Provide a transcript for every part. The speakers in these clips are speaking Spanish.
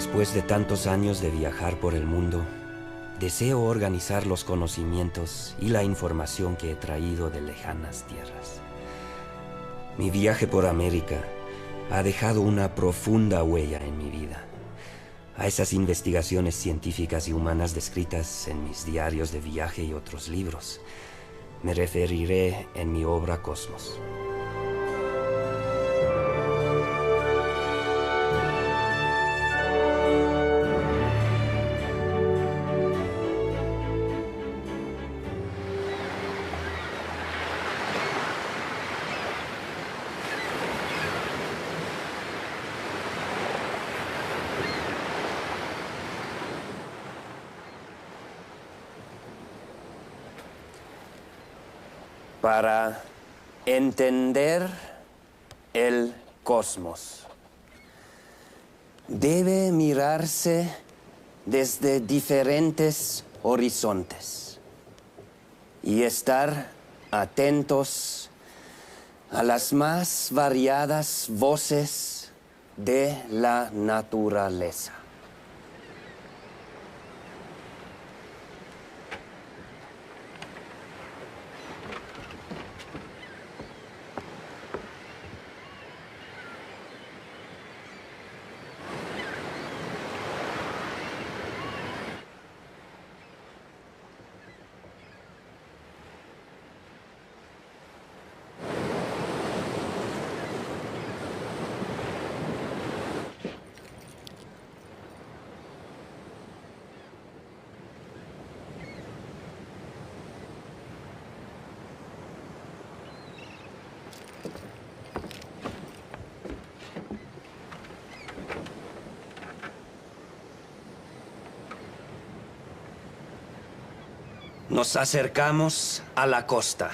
Después de tantos años de viajar por el mundo, deseo organizar los conocimientos y la información que he traído de lejanas tierras. Mi viaje por América ha dejado una profunda huella en mi vida. A esas investigaciones científicas y humanas descritas en mis diarios de viaje y otros libros, me referiré en mi obra Cosmos. Para entender el cosmos, debe mirarse desde diferentes horizontes y estar atentos a las más variadas voces de la naturaleza. Nos acercamos a la costa.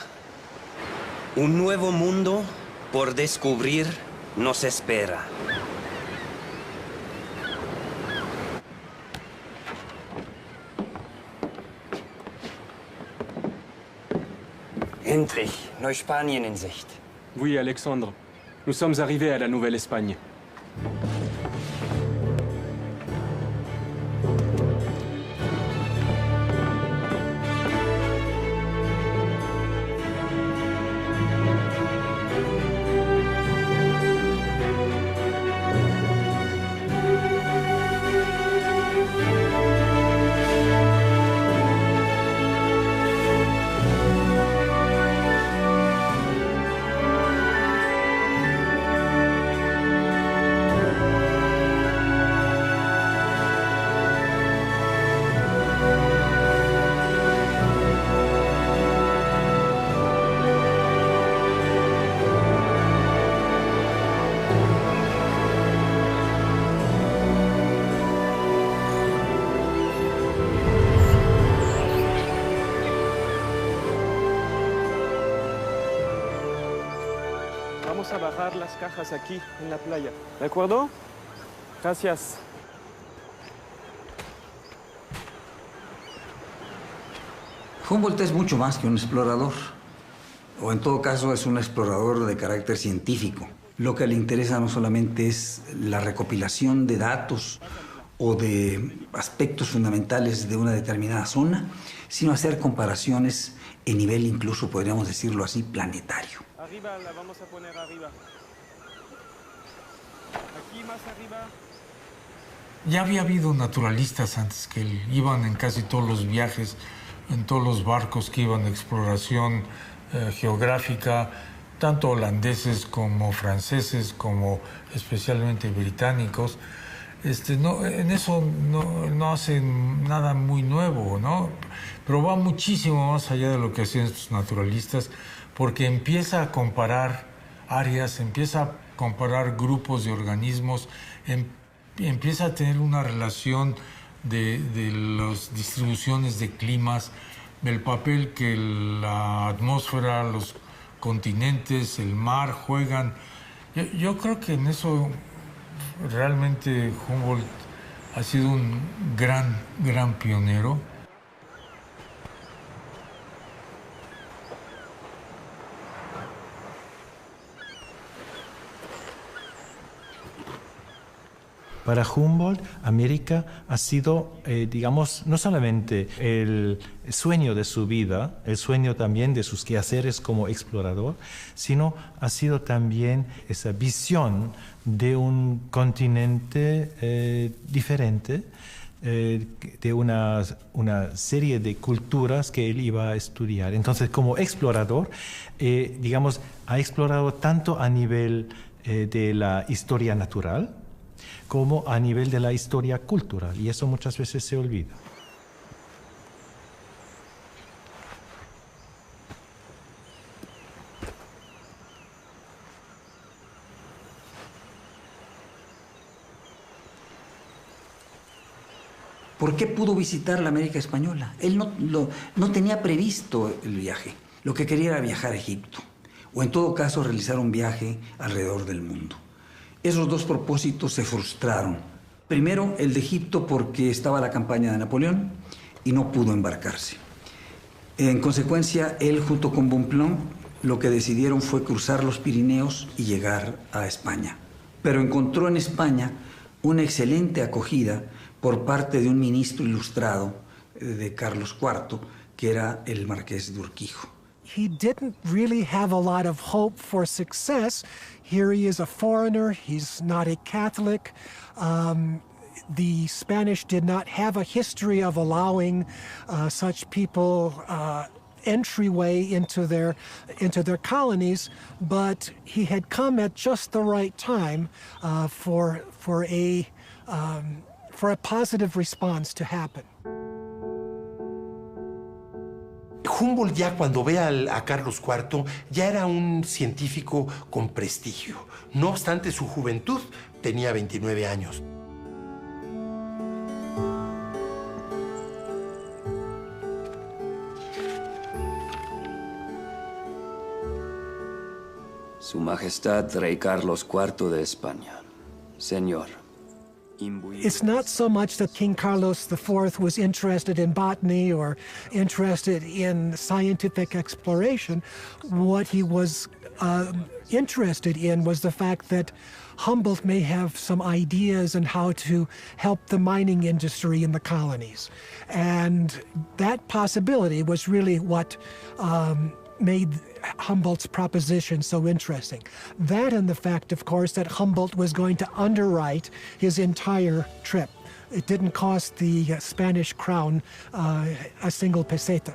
Un nuevo mundo por descubrir nos espera. Endlich, Neuspanien en Sicht. Oui, Alexandre. Nous sommes arrivés à la Nouvelle-Espagne. Vamos a bajar las cajas aquí, en la playa. ¿De acuerdo? Gracias. Humboldt es mucho más que un explorador, o en todo caso es un explorador de carácter científico. Lo que le interesa no solamente es la recopilación de datos o de aspectos fundamentales de una determinada zona, sino hacer comparaciones en nivel, incluso podríamos decirlo así, planetario. Arriba la vamos a poner arriba. Aquí más arriba. Ya había habido naturalistas antes que él. Iban en casi todos los viajes, en todos los barcos que iban de exploración geográfica, tanto holandeses como franceses, como especialmente británicos. En eso no hacen nada muy nuevo, ¿no? Pero va muchísimo más allá de lo que hacían estos naturalistas, porque empieza a comparar áreas, empieza a comparar grupos de organismos, empieza a tener una relación de las distribuciones de climas, del papel que la atmósfera, los continentes, el mar juegan. Yo creo que en eso realmente Humboldt ha sido un gran pionero. Para Humboldt, América ha sido, digamos, no solamente el sueño de su vida, el sueño también de sus quehaceres como explorador, sino ha sido también esa visión de un continente diferente, de una serie de culturas que él iba a estudiar. Entonces, como explorador, digamos, ha explorado tanto a nivel de la historia natural como a nivel de la historia cultural, y eso muchas veces se olvida. ¿Por qué pudo visitar la América Española? Él no tenía previsto el viaje. Lo que quería era viajar a Egipto, o en todo caso realizar un viaje alrededor del mundo. Esos dos propósitos se frustraron. Primero, el de Egipto porque estaba la campaña de Napoleón y no pudo embarcarse. En consecuencia, él junto con Bonpland lo que decidieron fue cruzar los Pirineos y llegar a España. Pero encontró en España una excelente acogida por parte de un ministro ilustrado de Carlos IV, que era el Marqués de Urquijo. He didn't really have a lot of hope for success. Here he is a foreigner, he's not a Catholic. The Spanish did not have a history of allowing such people entryway into their colonies, but he had come at just the right time for a positive response to happen. Humboldt ya cuando ve a Carlos IV ya era un científico con prestigio. No obstante su juventud, tenía 29 años. Su Majestad Rey Carlos IV de España. Señor. It's not so much that King Carlos IV was interested in botany or interested in scientific exploration. What he was interested in was the fact that Humboldt may have some ideas on how to help the mining industry in the colonies. And that possibility was really what made Humboldt's proposition so interesting. That and the fact, of course, that Humboldt was going to underwrite his entire trip. It didn't cost the Spanish crown a single peseta.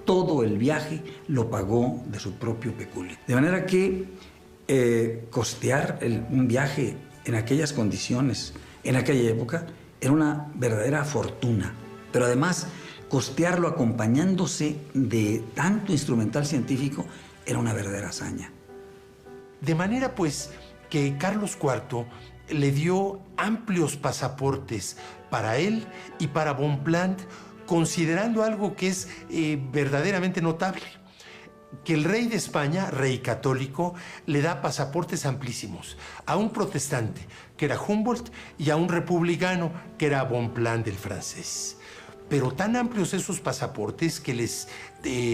Todo el viaje lo pagó de su propio peculio. De manera que costear un viaje en aquellas condiciones, en aquella época, era una verdadera fortuna. Pero además, costearlo acompañándose de tanto instrumental científico era una verdadera hazaña. De manera, pues, que Carlos IV le dio amplios pasaportes para él y para Bonpland, considerando algo que es verdaderamente notable, que el rey de España, rey católico, le da pasaportes amplísimos a un protestante, que era Humboldt, y a un republicano, que era Bonpland el francés. Pero tan amplios esos pasaportes que les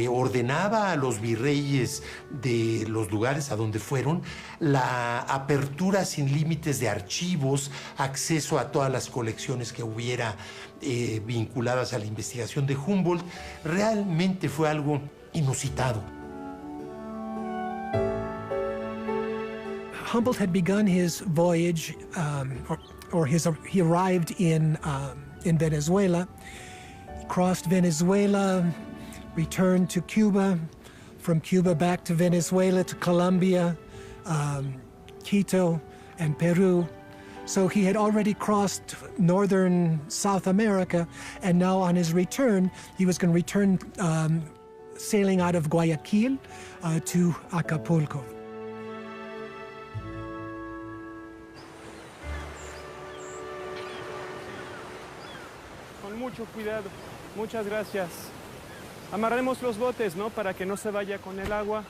ordenaba a los virreyes de los lugares a donde fueron la apertura sin límites de archivos, acceso a todas las colecciones que hubiera vinculadas a la investigación de Humboldt. Realmente fue algo inusitado. Humboldt had begun his voyage, he arrived in Venezuela. Crossed Venezuela, returned to Cuba, from Cuba back to Venezuela, to Colombia, Quito, and Peru. So he had already crossed northern South America, and now on his return, he was going to return sailing out of Guayaquil to Acapulco. Con mucho cuidado. Muchas gracias. Amarremos los botes, ¿no? Para que no se vaya con el agua.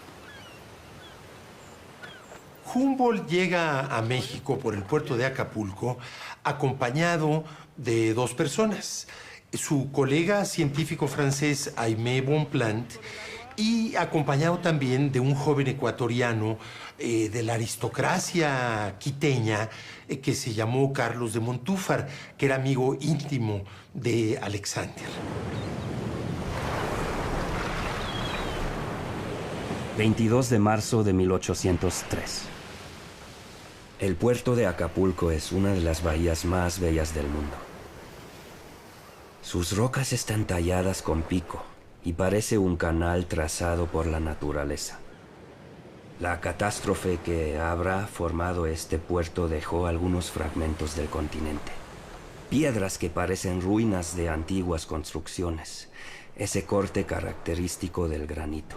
Humboldt llega a México por el puerto de Acapulco acompañado de dos personas. Su colega científico francés Aimé Bonpland y acompañado también de un joven ecuatoriano de la aristocracia quiteña que se llamó Carlos de Montúfar, que era amigo íntimo de Alexander. 22 de marzo de 1803. El puerto de Acapulco es una de las bahías más bellas del mundo. Sus rocas están talladas con pico y parece un canal trazado por la naturaleza. La catástrofe que habrá formado este puerto dejó algunos fragmentos del continente. Piedras que parecen ruinas de antiguas construcciones, ese corte característico del granito.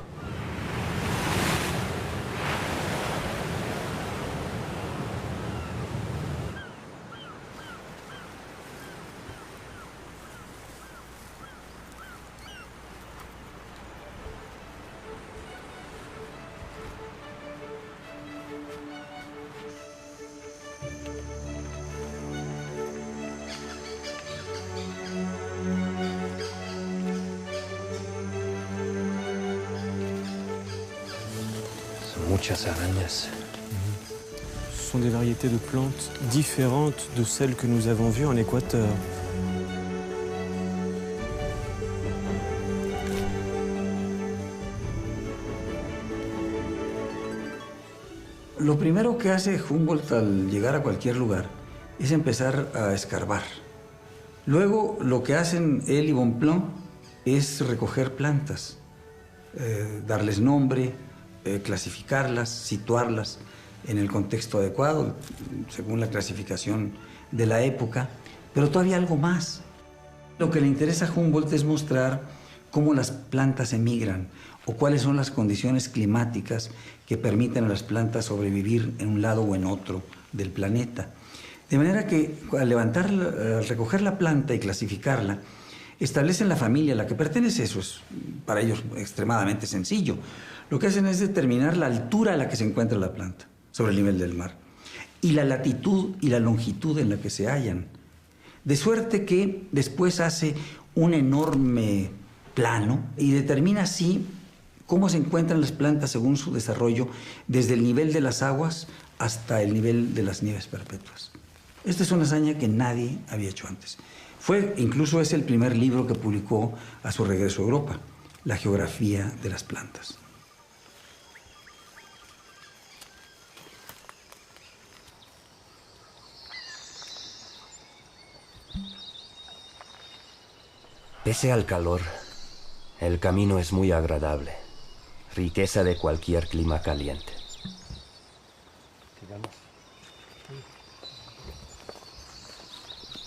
Muchas arañas. Ce sont des variétés de plantes différentes de celles que nous avons vues en Équateur. Lo primero que hace Humboldt al llegar a cualquier lugar es empezar a escarbar. Luego lo que hacen él y Bonpland es recoger plantas, darles nombre, clasificarlas, situarlas en el contexto adecuado, según la clasificación de la época, pero todavía algo más. Lo que le interesa a Humboldt es mostrar cómo las plantas emigran o cuáles son las condiciones climáticas que permiten a las plantas sobrevivir en un lado o en otro del planeta. De manera que al recoger la planta y clasificarla, establecen la familia a la que pertenece. Eso es para ellos extremadamente sencillo. Lo que hacen es determinar la altura a la que se encuentra la planta sobre el nivel del mar y la latitud y la longitud en la que se hallan. De suerte que después hace un enorme plano y determina así cómo se encuentran las plantas según su desarrollo desde el nivel de las aguas hasta el nivel de las nieves perpetuas. Esta es una hazaña que nadie había hecho antes. Incluso es el primer libro que publicó a su regreso a Europa, La geografía de las plantas. Pese al calor, el camino es muy agradable, riqueza de cualquier clima caliente.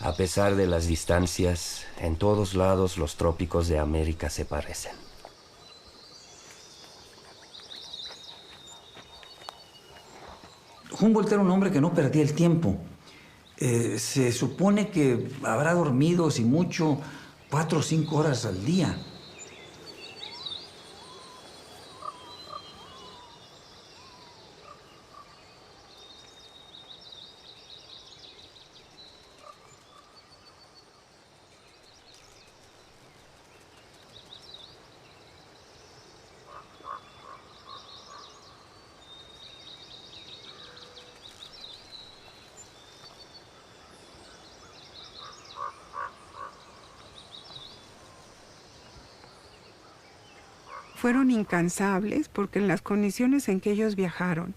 A pesar de las distancias, en todos lados los trópicos de América se parecen. Humboldt era un hombre que no perdía el tiempo. Se supone que habrá dormido, si mucho, 4 o 5 horas al día. Fueron incansables porque en las condiciones en que ellos viajaron,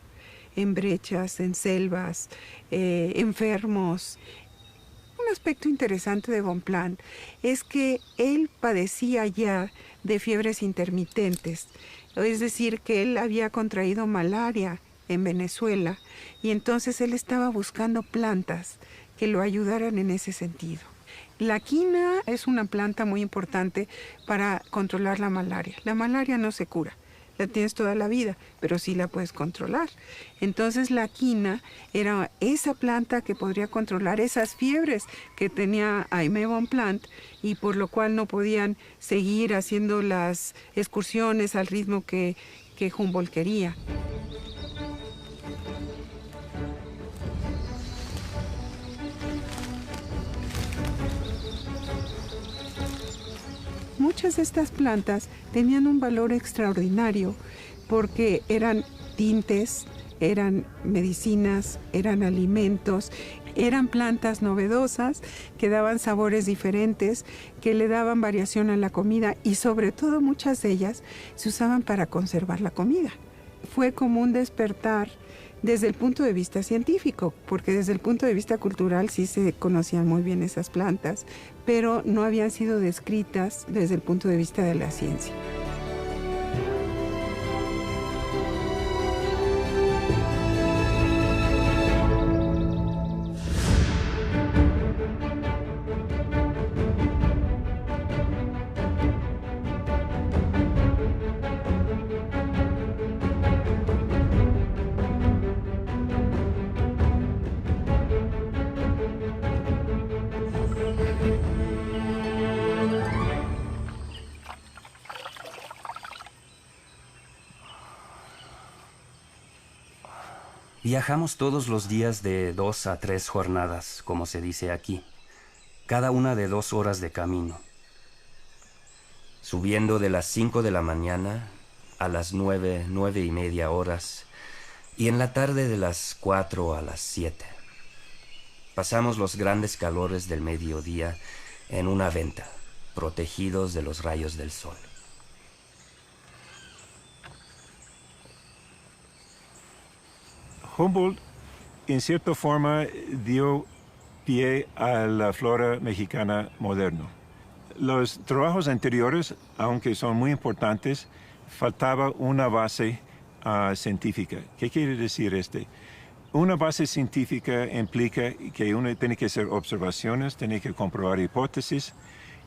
en brechas, en selvas, enfermos. Un aspecto interesante de Bonpland es que él padecía ya de fiebres intermitentes, es decir, que él había contraído malaria en Venezuela y entonces él estaba buscando plantas que lo ayudaran en ese sentido. La quina es una planta muy importante para controlar la malaria. La malaria no se cura, la tienes toda la vida, pero sí la puedes controlar. Entonces la quina era esa planta que podría controlar esas fiebres que tenía Aimé Bonpland y por lo cual no podían seguir haciendo las excursiones al ritmo que Humboldt quería. muchas de estas plantas tenían un valor extraordinario porque eran tintes, eran medicinas, eran alimentos, eran plantas novedosas que daban sabores diferentes, que le daban variación a la comida y sobre todo muchas de ellas se usaban para conservar la comida. Fue como un despertar desde el punto de vista científico, porque desde el punto de vista cultural sí se conocían muy bien esas plantas, pero no habían sido descritas desde el punto de vista de la ciencia. Viajamos todos los días de 2 a 3 jornadas, como se dice aquí, cada una de 2 horas de camino, subiendo de las 5 de la mañana a las 9, 9:30 horas, y en la tarde de las 4 a las 7. Pasamos los grandes calores del mediodía en una venta, protegidos de los rayos del sol. Humboldt, en cierta forma, dio pie a la flora mexicana moderna. Los trabajos anteriores, aunque son muy importantes, faltaba una base científica. ¿Qué quiere decir Una base científica implica que uno tiene que hacer observaciones, tiene que comprobar hipótesis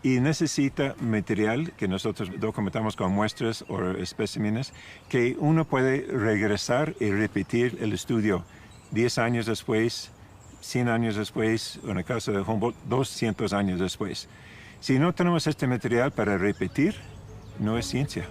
y necesita material que nosotros documentamos con muestras o especímenes que uno puede regresar y repetir el estudio 10 años después, 100 años después, en el caso de Humboldt, 200 años después. Si no tenemos este material para repetir, no es ciencia.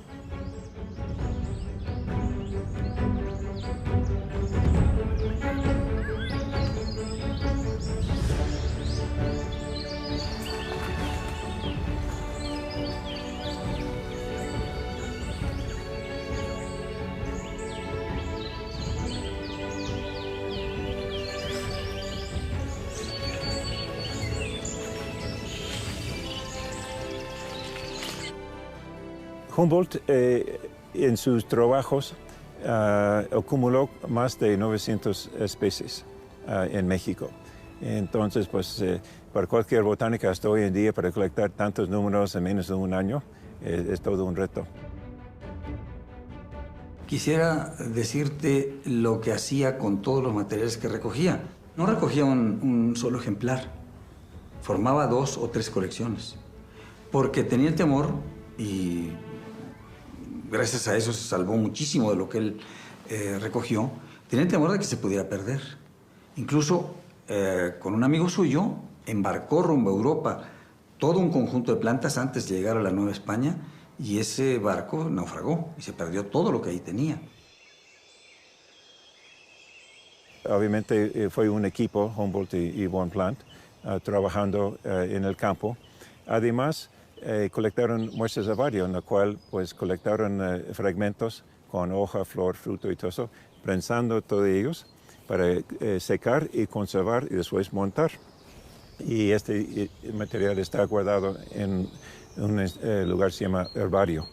Humboldt en sus trabajos acumuló más de 900 especies en México. Entonces, pues, para cualquier botánica hasta hoy en día, para colectar tantos números en menos de un año, es todo un reto. Quisiera decirte lo que hacía con todos los materiales que recogía. No recogía un solo ejemplar, formaba 2 o 3 colecciones, porque tenía el temor y gracias a eso se salvó muchísimo de lo que él recogió. Tenía el temor de que se pudiera perder. Incluso con un amigo suyo embarcó rumbo a Europa todo un conjunto de plantas antes de llegar a la Nueva España y ese barco naufragó y se perdió todo lo que ahí tenía. Obviamente fue un equipo, Humboldt y Bonpland, trabajando en el campo. Además, colectaron muestras de vario, en la cual pues colectaron fragmentos con hoja, flor, fruto y todo eso, prensando todos ellos para secar y conservar y después montar. Y este material está guardado en un lugar que se llama herbario.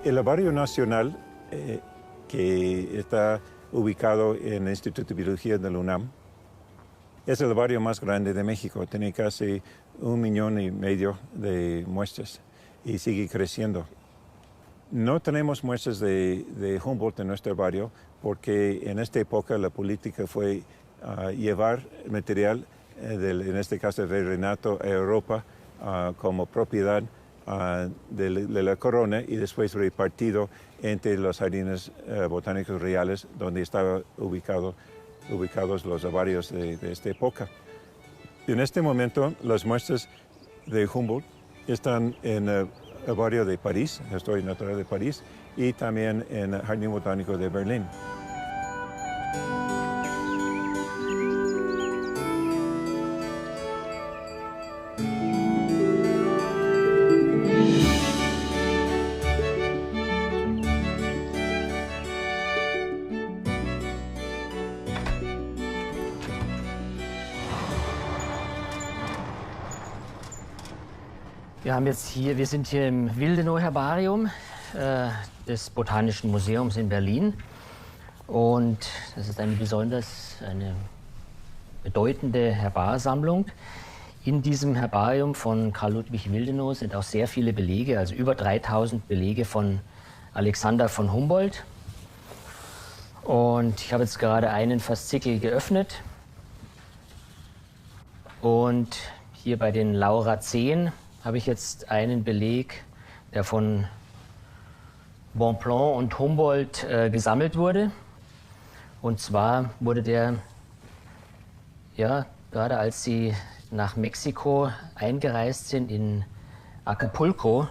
El herbario nacional, que está ubicado en el Instituto de Biología de la UNAM, es el herbario más grande de México. Tiene casi 1,5 millones de muestras y sigue creciendo. No tenemos muestras de Humboldt en nuestro herbario porque en esta época la política fue llevar material, en este caso del Renato, a Europa como propiedad de la corona y después repartido entre los jardines botánicos reales donde estaban ubicados los herbarios de esta época. En este momento las muestras de Humboldt están en Herbario de París, Historia Natural de París, y también en el Jardín Botánico de Berlín. Wir sind hier im Willdenow-Herbarium des Botanischen Museums in Berlin. Und das ist eine bedeutende Herbarsammlung. In diesem Herbarium von Karl Ludwig Willdenow sind auch sehr viele Belege, also über 3000 Belege von Alexander von Humboldt. Und ich habe jetzt gerade einen Faszikel geöffnet. Und hier bei den Lauraceen habe ich jetzt einen Beleg, der von Bonpland und Humboldt gesammelt wurde. Und zwar wurde der, ja, gerade als sie nach Mexiko eingereist sind, in Acapulco,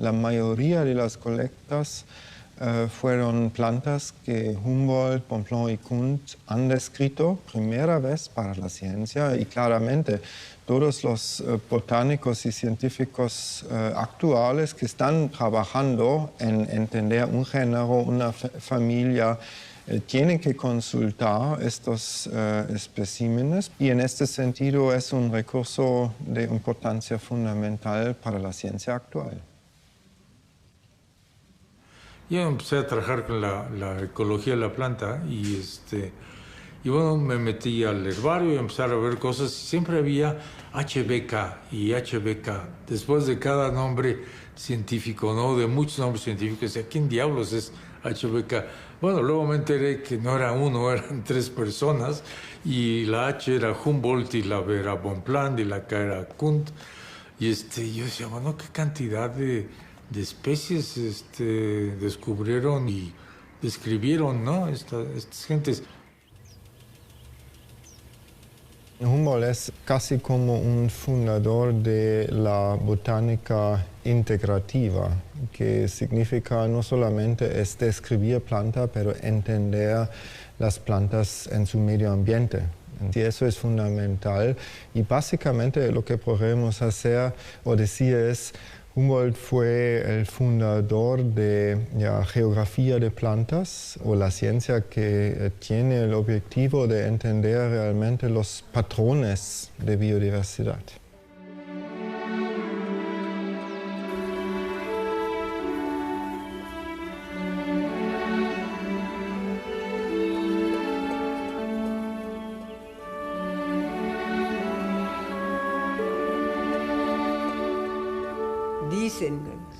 La mayoría de las colectas fueron plantas que Humboldt, Bonpland y Kunth han descrito primera vez para la ciencia y claramente todos los botánicos y científicos actuales que están trabajando en entender un género, una familia, tienen que consultar estos especímenes y en este sentido es un recurso de importancia fundamental para la ciencia actual. Yo empecé a trabajar con la ecología de la planta y bueno, me metí al herbario y empecé a ver cosas. Siempre había HBK y HBK. Después de cada nombre científico, ¿no? De muchos nombres científicos, decía, ¿quién diablos es HBK? Bueno, luego me enteré que no era uno, eran 3 personas y la H era Humboldt y la B era Bonpland y la K era Kunth. Y yo decía, bueno, qué cantidad de especies descubrieron y describieron, ¿no? Estas gentes. Humboldt es casi como un fundador de la botánica integrativa, que significa no solamente es describir planta, pero entender las plantas en su medio ambiente. Y eso es fundamental. Y básicamente lo que podemos hacer o decir es, Humboldt fue el fundador de la geografía de plantas o la ciencia que tiene el objetivo de entender realmente los patrones de biodiversidad.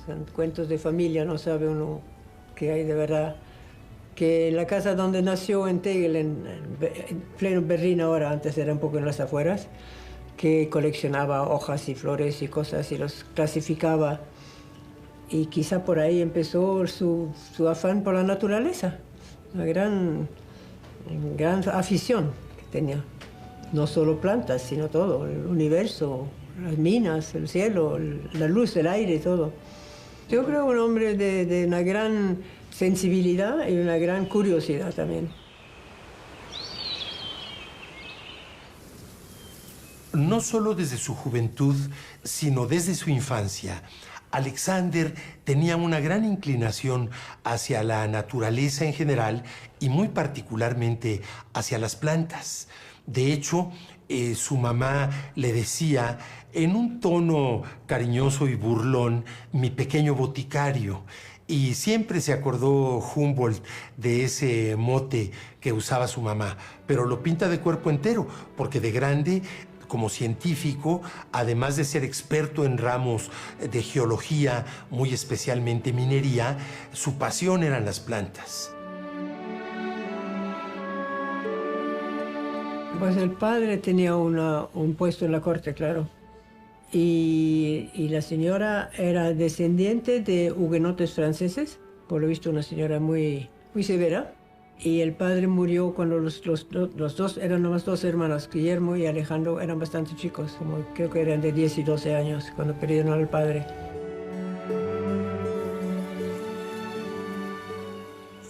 Son cuentos de familia, no sabe uno qué hay de verdad. Que la casa donde nació en Tegel, en pleno Berlín ahora, antes era un poco en las afueras, que coleccionaba hojas y flores y cosas y los clasificaba. Y quizá por ahí empezó su afán por la naturaleza, una gran afición que tenía. No solo plantas, sino todo, el universo, las minas, el cielo, la luz, el aire, todo. Yo creo un hombre de una gran sensibilidad y una gran curiosidad también. No solo desde su juventud, sino desde su infancia, Alexander tenía una gran inclinación hacia la naturaleza en general y muy particularmente hacia las plantas. De hecho, su mamá le decía, en un tono cariñoso y burlón, mi pequeño boticario. Y siempre se acordó Humboldt de ese mote que usaba su mamá, pero lo pinta de cuerpo entero, porque de grande, como científico, además de ser experto en ramos de geología, muy especialmente minería, su pasión eran las plantas. Pues el padre tenía un puesto en la corte, claro. Y la señora era descendiente de hugonotes franceses, por lo visto una señora muy, muy severa. Y el padre murió cuando los dos, eran nomás dos hermanos, Guillermo y Alejandro, eran bastante chicos, como creo que eran de 10 y 12 años cuando perdieron al padre.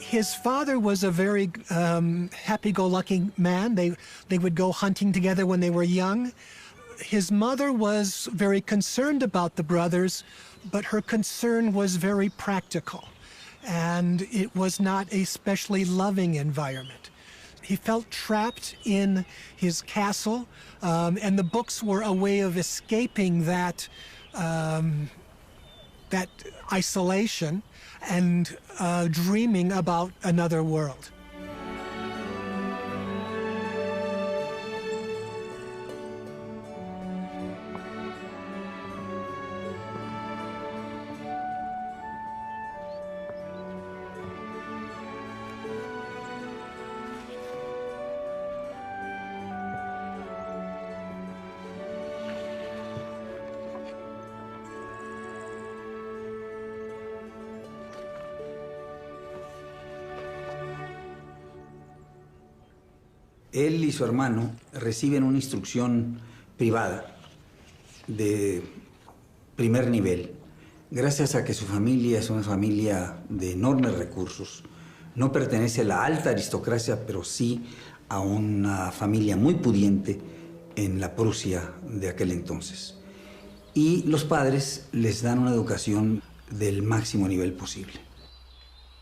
His father was a very happy-go-lucky man. They would go hunting together when they were young. His mother was very concerned about the brothers, but her concern was very practical, and it was not a especially loving environment. He felt trapped in his castle, and the books were a way of escaping that isolation and dreaming about another world. Él y su hermano reciben una instrucción privada de primer nivel, gracias a que su familia es una familia de enormes recursos. No pertenece a la alta aristocracia, pero sí a una familia muy pudiente en la Prusia de aquel entonces. Y los padres les dan una educación del máximo nivel posible.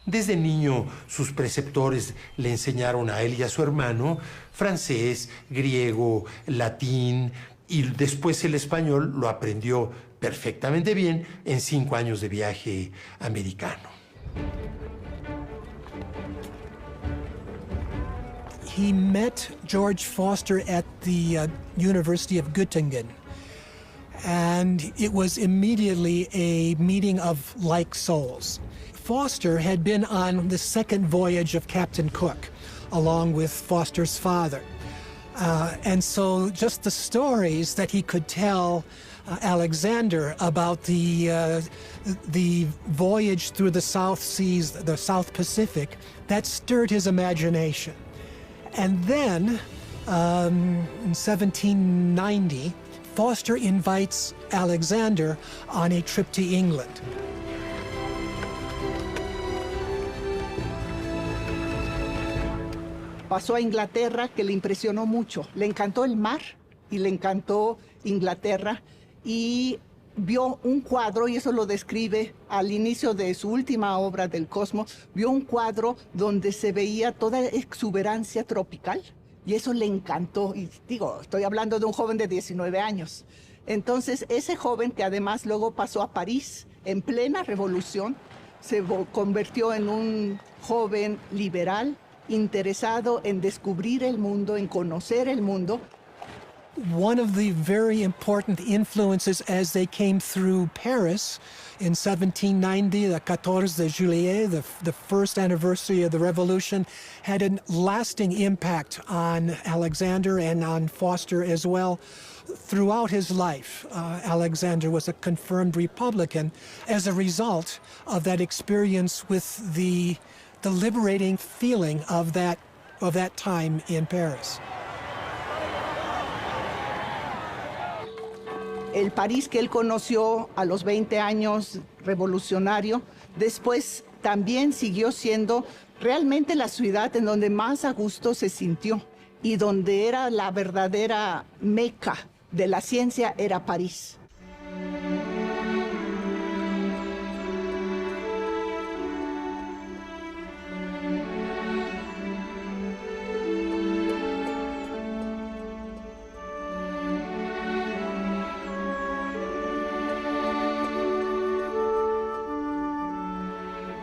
Desde niño, sus preceptores le enseñaron a él y a su hermano francés, griego, latín, y después el español lo aprendió perfectamente bien en 5 años de viaje americano. He met George Foster at the University of Göttingen, and it was immediately a meeting of like souls. Foster had been on the second voyage of Captain Cook, along with Foster's father. And so just the stories that he could tell Alexander about the voyage through the South Seas, the South Pacific, that stirred his imagination. And then, in 1790, Foster invites Alexander on a trip to England. Pasó a Inglaterra, que le impresionó mucho. Le encantó el mar y le encantó Inglaterra. Y vio un cuadro, y eso lo describe al inicio de su última obra del Cosmos, vio un cuadro donde se veía toda exuberancia tropical. Y eso le encantó. Y digo, estoy hablando de un joven de 19 años. Entonces, ese joven, que además luego pasó a París en plena revolución, se convirtió en un joven liberal, interesado en descubrir el mundo, en conocer el mundo. One of the very important influences as they came through Paris in 1790, the 14 de Juillet, the first anniversary of the revolution, had a lasting impact on Alexander and on Foster as well. Throughout his life, Alexander was a confirmed Republican as a result of that experience with the liberating feeling of that time in Paris. El París que él conoció a los 20 años, revolucionario, después también siguió siendo realmente la ciudad en donde más a gusto se sintió y donde era la verdadera meca de la ciencia, era París.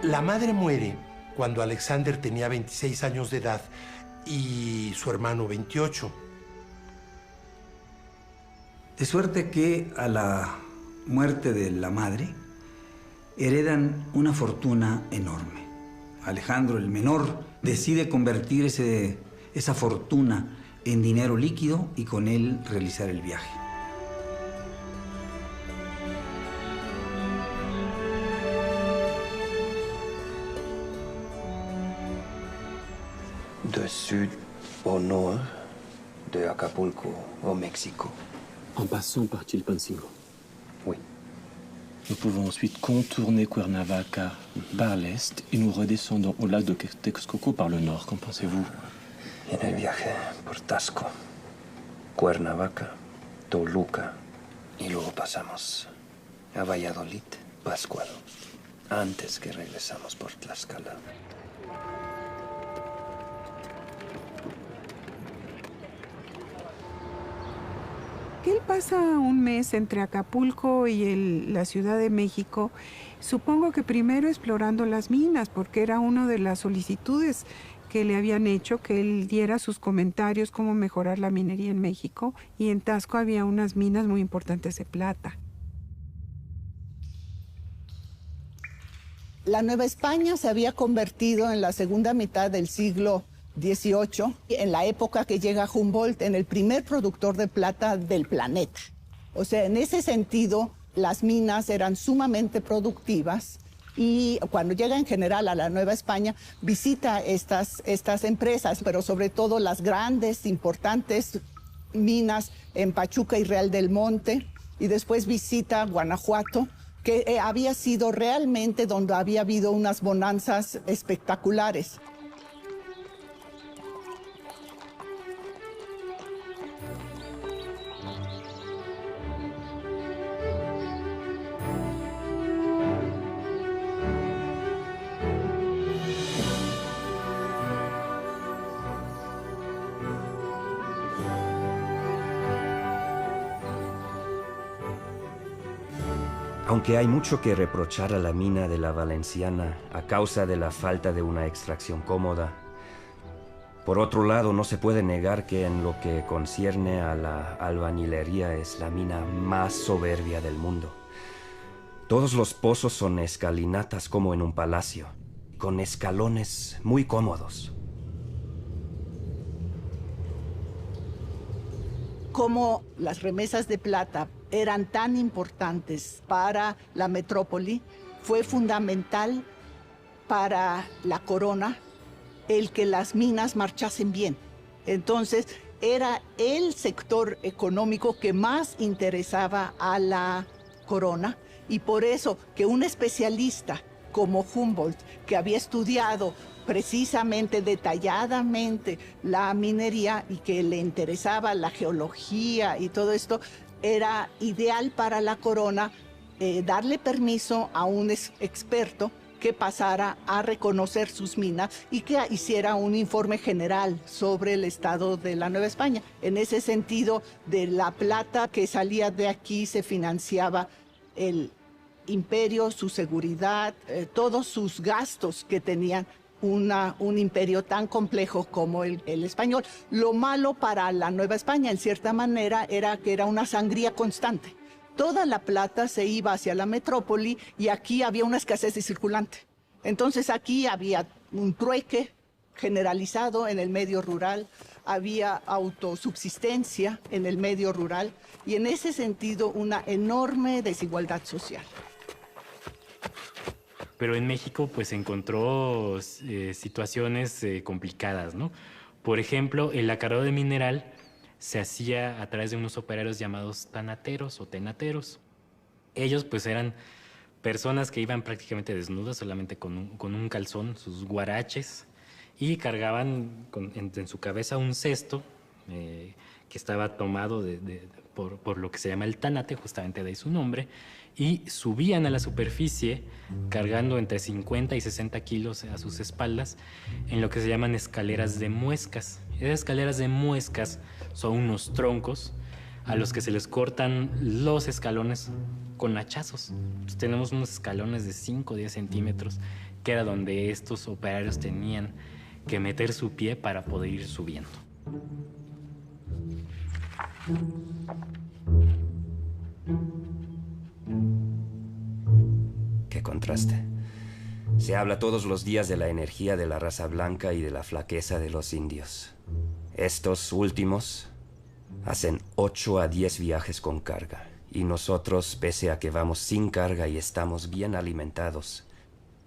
La madre muere cuando Alexander tenía 26 años de edad y su hermano 28. De suerte que a la muerte de la madre heredan una fortuna enorme. Alejandro, el menor, decide convertir esa fortuna en dinero líquido y con él realizar el viaje. De sud au nord, de Acapulco au Mexico. En passant par Chilpancingo. Oui. Nous pouvons ensuite contourner Cuernavaca par l'est et nous redescendons au lac de Texcoco par le nord. Qu'en pensez-vous? En el viaje por Tasco, Cuernavaca, Toluca y luego pasamos a Valladolid, Pátzcuaro, antes que regresamos por Tlaxcala. Él pasa un mes entre Acapulco y la Ciudad de México, supongo que primero explorando las minas, porque era una de las solicitudes que le habían hecho, que él diera sus comentarios cómo mejorar la minería en México, y en Tasco había unas minas muy importantes de plata. La Nueva España se había convertido en la segunda mitad del siglo XVIII, en la época que llega Humboldt, en el primer productor de plata del planeta. O sea, en ese sentido, las minas eran sumamente productivas y cuando llega en general a la Nueva España, visita estas empresas, pero sobre todo las grandes, importantes minas en Pachuca y Real del Monte, y después visita Guanajuato, que había sido realmente donde había habido unas bonanzas espectaculares. Aunque hay mucho que reprochar a la mina de la Valenciana a causa de la falta de una extracción cómoda, por otro lado no se puede negar que en lo que concierne a la albañilería es la mina más soberbia del mundo. Todos los pozos son escalinatas como en un palacio, con escalones muy cómodos. Como las remesas de plata eran tan importantes para la metrópoli, fue fundamental para la corona el que las minas marchasen bien. Entonces, era el sector económico que más interesaba a la corona, y por eso que un especialista como Humboldt, que había estudiado precisamente detalladamente la minería y que le interesaba la geología y todo esto, era ideal para la corona darle permiso a un experto que pasara a reconocer sus minas y que hiciera un informe general sobre el estado de la Nueva España. En ese sentido, de la plata que salía de aquí se financiaba el imperio, su seguridad, todos sus gastos que tenían un imperio tan complejo como el español. Lo malo para la Nueva España, en cierta manera, era que era una sangría constante. Toda la plata se iba hacia la metrópoli y aquí había una escasez de circulante. Entonces aquí había un trueque generalizado en el medio rural, había autosubsistencia en el medio rural y en ese sentido una enorme desigualdad social. Pero en México pues encontró situaciones complicadas, ¿no? Por ejemplo, el acarreo de mineral se hacía a través de unos operarios llamados tanateros o tenateros. Ellos pues eran personas que iban prácticamente desnudas, solamente con un calzón, sus guaraches, y cargaban en su cabeza un cesto que estaba tomado por lo que se llama el tanate, justamente de ahí su nombre, y subían a la superficie cargando entre 50 y 60 kilos a sus espaldas en lo que se llaman escaleras de muescas. Esas escaleras de muescas son unos troncos a los que se les cortan los escalones con hachazos. Entonces, tenemos unos escalones de 5 o 10 centímetros, que era donde estos operarios tenían que meter su pie para poder ir subiendo. Qué contraste. Se habla todos los días de la energía de la raza blanca y de la flaqueza de los indios. Estos últimos hacen 8 a 10 viajes con carga. Y nosotros, pese a que vamos sin carga y estamos bien alimentados,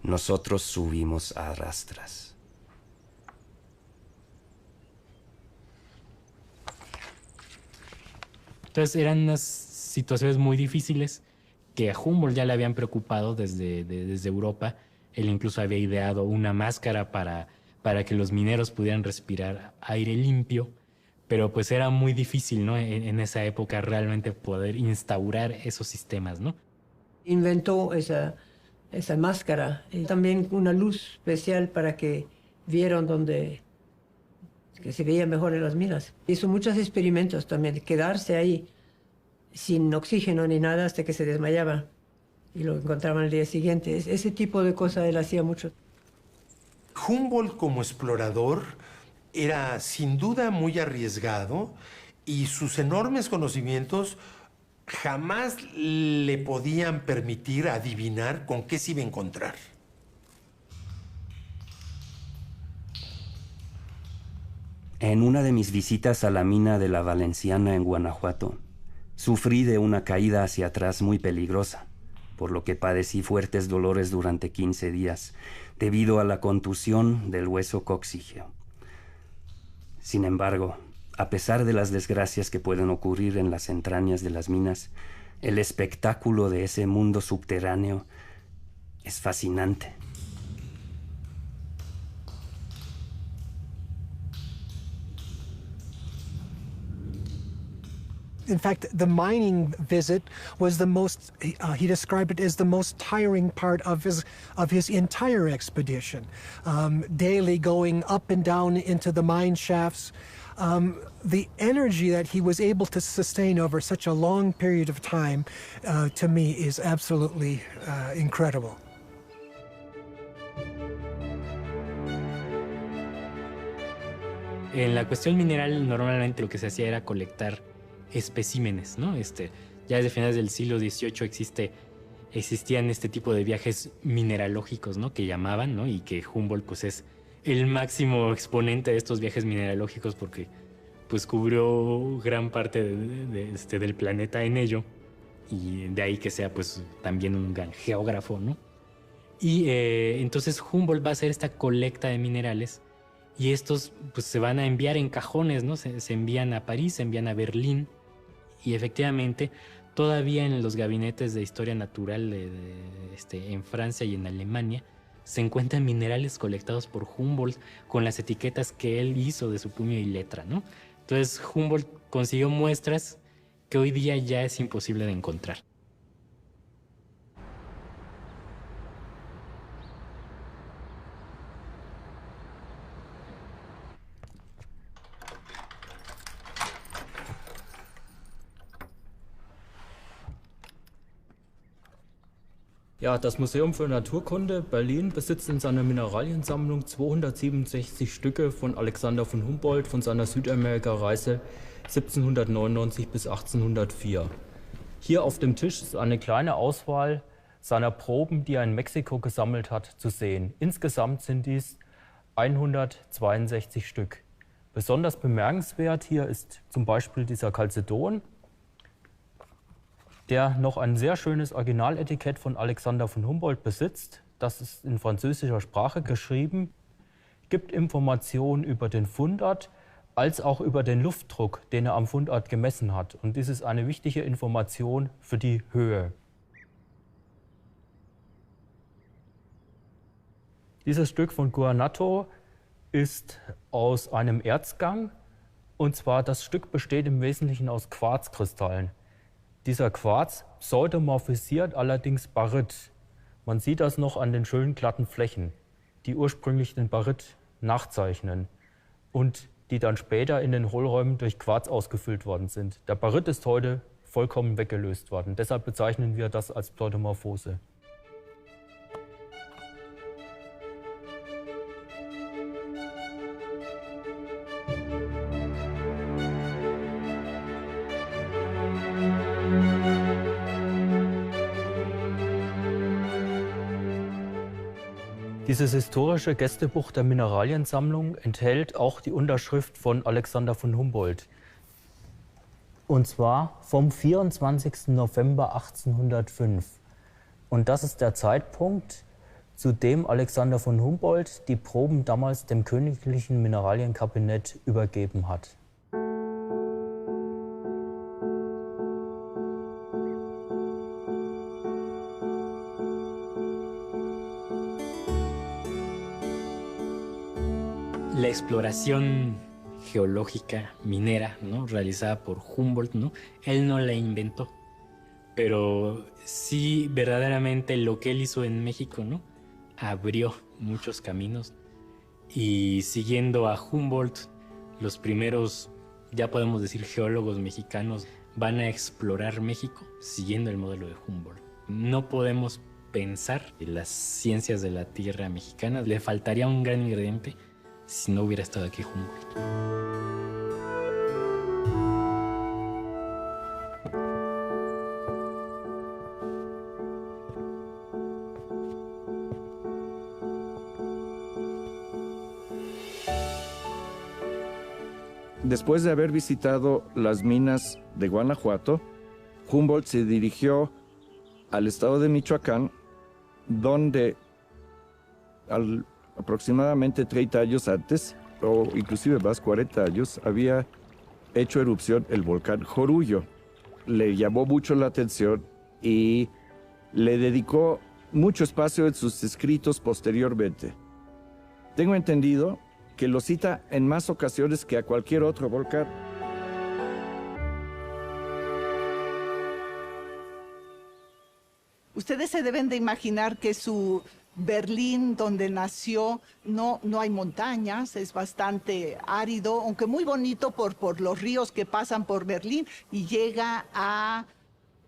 nosotros subimos a rastras. Entonces eran unas situaciones muy difíciles que a Humboldt ya le habían preocupado desde Europa. Él incluso había ideado una máscara para que los mineros pudieran respirar aire limpio, pero pues era muy difícil, ¿no? En esa época realmente poder instaurar esos sistemas, ¿no? Inventó esa máscara y también una luz especial para que vieran que se veía mejor en las minas. Hizo muchos experimentos también, de quedarse ahí sin oxígeno ni nada hasta que se desmayaba y lo encontraban al día siguiente. Ese tipo de cosas él hacía mucho. Humboldt como explorador era sin duda muy arriesgado y sus enormes conocimientos jamás le podían permitir adivinar con qué se iba a encontrar. En una de mis visitas a la mina de la Valenciana en Guanajuato, sufrí de una caída hacia atrás muy peligrosa, por lo que padecí fuertes dolores durante 15 días, debido a la contusión del hueso coxígeo. Sin embargo, a pesar de las desgracias que pueden ocurrir en las entrañas de las minas, el espectáculo de ese mundo subterráneo es fascinante. In fact, the mining visit was the most, he described it as the most tiring part of his entire expedition. Daily going up and down into the mine shafts. The energy that he was able to sustain over such a long period of time, to me, is absolutely incredible. En la cuestión mineral, normalmente lo que se hacía era colectar especímenes, ¿no? Ya desde finales del siglo XVIII existían este tipo de viajes mineralógicos, ¿no? Que llamaban, ¿no? Y que Humboldt pues es el máximo exponente de estos viajes mineralógicos porque pues cubrió gran parte del planeta en ello y de ahí que sea pues también un gran geógrafo, ¿no? Y entonces Humboldt va a hacer esta colecta de minerales y estos pues se van a enviar en cajones, ¿no? Se envían a París, se envían a Berlín. Y efectivamente, todavía en los gabinetes de historia natural en Francia y en Alemania, se encuentran minerales colectados por Humboldt con las etiquetas que él hizo de su puño y letra, ¿no? Entonces Humboldt consiguió muestras que hoy día ya es imposible de encontrar. Ja, das Museum für Naturkunde Berlin besitzt in seiner Mineraliensammlung 267 Stücke von Alexander von Humboldt von seiner Südamerika-Reise 1799 bis 1804. Hier auf dem Tisch ist eine kleine Auswahl seiner Proben, die er in Mexiko gesammelt hat, zu sehen. Insgesamt sind dies 162 Stück. Besonders bemerkenswert hier ist zum Beispiel dieser Chalcedon, der noch ein sehr schönes Originaletikett von Alexander von Humboldt besitzt. Das ist in französischer Sprache geschrieben, gibt Informationen über den Fundort, als auch über den Luftdruck, den er am Fundort gemessen hat. Und dies ist eine wichtige Information für die Höhe. Dieses Stück von Guanajuato ist aus einem Erzgang. Und zwar, das Stück besteht im Wesentlichen aus Quarzkristallen. Dieser Quarz pseudomorphisiert allerdings Baryt. Man sieht das noch an den schönen glatten Flächen, die ursprünglich den Baryt nachzeichnen und die dann später in den Hohlräumen durch Quarz ausgefüllt worden sind. Der Baryt ist heute vollkommen weggelöst worden. Deshalb bezeichnen wir das als Pseudomorphose. Dieses historische Gästebuch der Mineraliensammlung enthält auch die Unterschrift von Alexander von Humboldt. Und zwar vom 24. November 1805. Und das ist der Zeitpunkt, zu dem Alexander von Humboldt die Proben damals dem Königlichen Mineralienkabinett übergeben hat. La exploración geológica minera, ¿no?, realizada por Humboldt, ¿no?, él no la inventó, pero sí verdaderamente lo que él hizo en México, ¿no?, abrió muchos caminos. Y siguiendo a Humboldt, los primeros, ya podemos decir, geólogos mexicanos van a explorar México siguiendo el modelo de Humboldt. No podemos pensar en las ciencias de la tierra mexicana. Le faltaría un gran ingrediente si no hubiera estado aquí Humboldt. Después de haber visitado las minas de Guanajuato, Humboldt se dirigió al estado de Michoacán, donde aproximadamente 30 años antes, o inclusive más, 40 años, había hecho erupción el volcán Jorullo. Le llamó mucho la atención y le dedicó mucho espacio en sus escritos posteriormente. Tengo entendido que lo cita en más ocasiones que a cualquier otro volcán. Ustedes se deben de imaginar que su Berlín, donde nació, no hay montañas, es bastante árido, aunque muy bonito por los ríos que pasan por Berlín, y llega a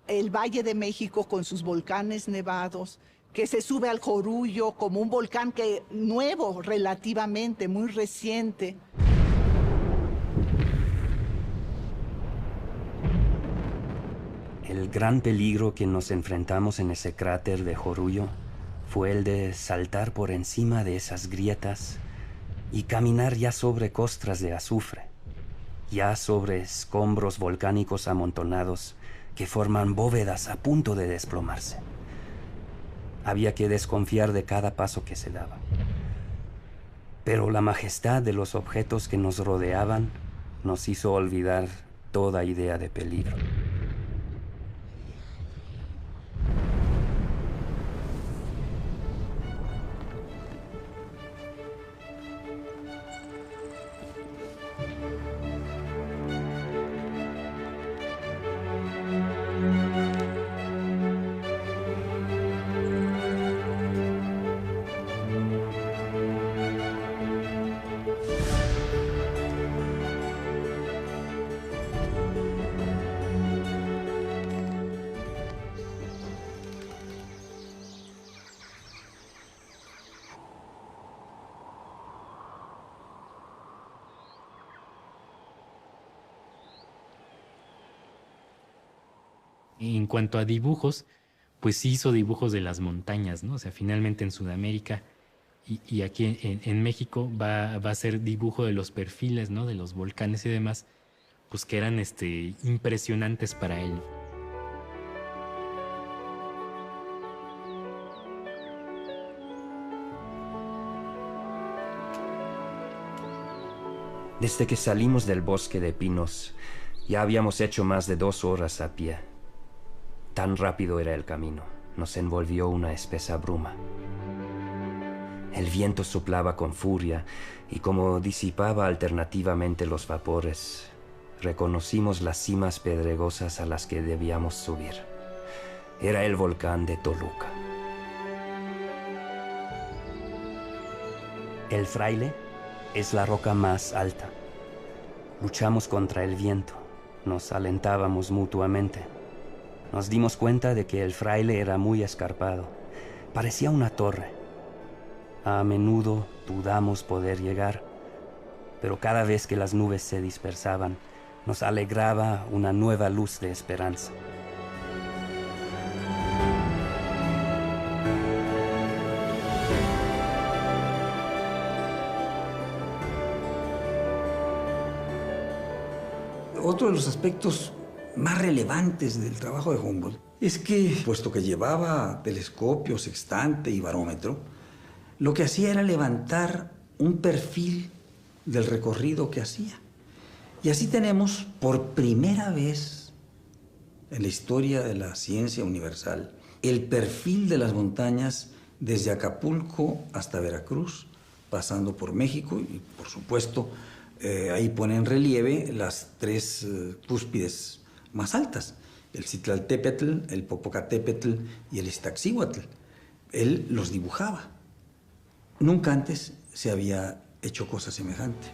el Valle de México con sus volcanes nevados, que se sube al Jorullo como un volcán nuevo relativamente, muy reciente. El gran peligro que nos enfrentamos en ese cráter de Jorullo fue el de saltar por encima de esas grietas y caminar ya sobre costras de azufre, ya sobre escombros volcánicos amontonados que forman bóvedas a punto de desplomarse. Había que desconfiar de cada paso que se daba. Pero la majestad de los objetos que nos rodeaban nos hizo olvidar toda idea de peligro. En cuanto a dibujos, pues sí hizo dibujos de las montañas, ¿no? O sea, finalmente en Sudamérica y aquí en México va a ser dibujo de los perfiles, ¿no?, de los volcanes y demás, pues que eran impresionantes para él. Desde que salimos del bosque de pinos, ya habíamos hecho más de 2 horas a pie. Tan rápido era el camino, nos envolvió una espesa bruma. El viento soplaba con furia y como disipaba alternativamente los vapores, reconocimos las cimas pedregosas a las que debíamos subir. Era el volcán de Toluca. El Fraile es la roca más alta. Luchamos contra el viento, nos alentábamos mutuamente. Nos dimos cuenta de que el Fraile era muy escarpado. Parecía una torre. A menudo dudamos poder llegar, pero cada vez que las nubes se dispersaban, nos alegraba una nueva luz de esperanza. Otro de los aspectos más relevantes del trabajo de Humboldt es que, puesto que llevaba telescopio, sextante y barómetro, lo que hacía era levantar un perfil del recorrido que hacía. Y así tenemos, por primera vez en la historia de la ciencia universal, el perfil de las montañas desde Acapulco hasta Veracruz pasando por México y, por supuesto, ahí pone en relieve las tres cúspides más altas, el Citlaltépetl, el Popocatépetl y el Iztaccíhuatl. Él los dibujaba. Nunca antes se había hecho cosa semejante.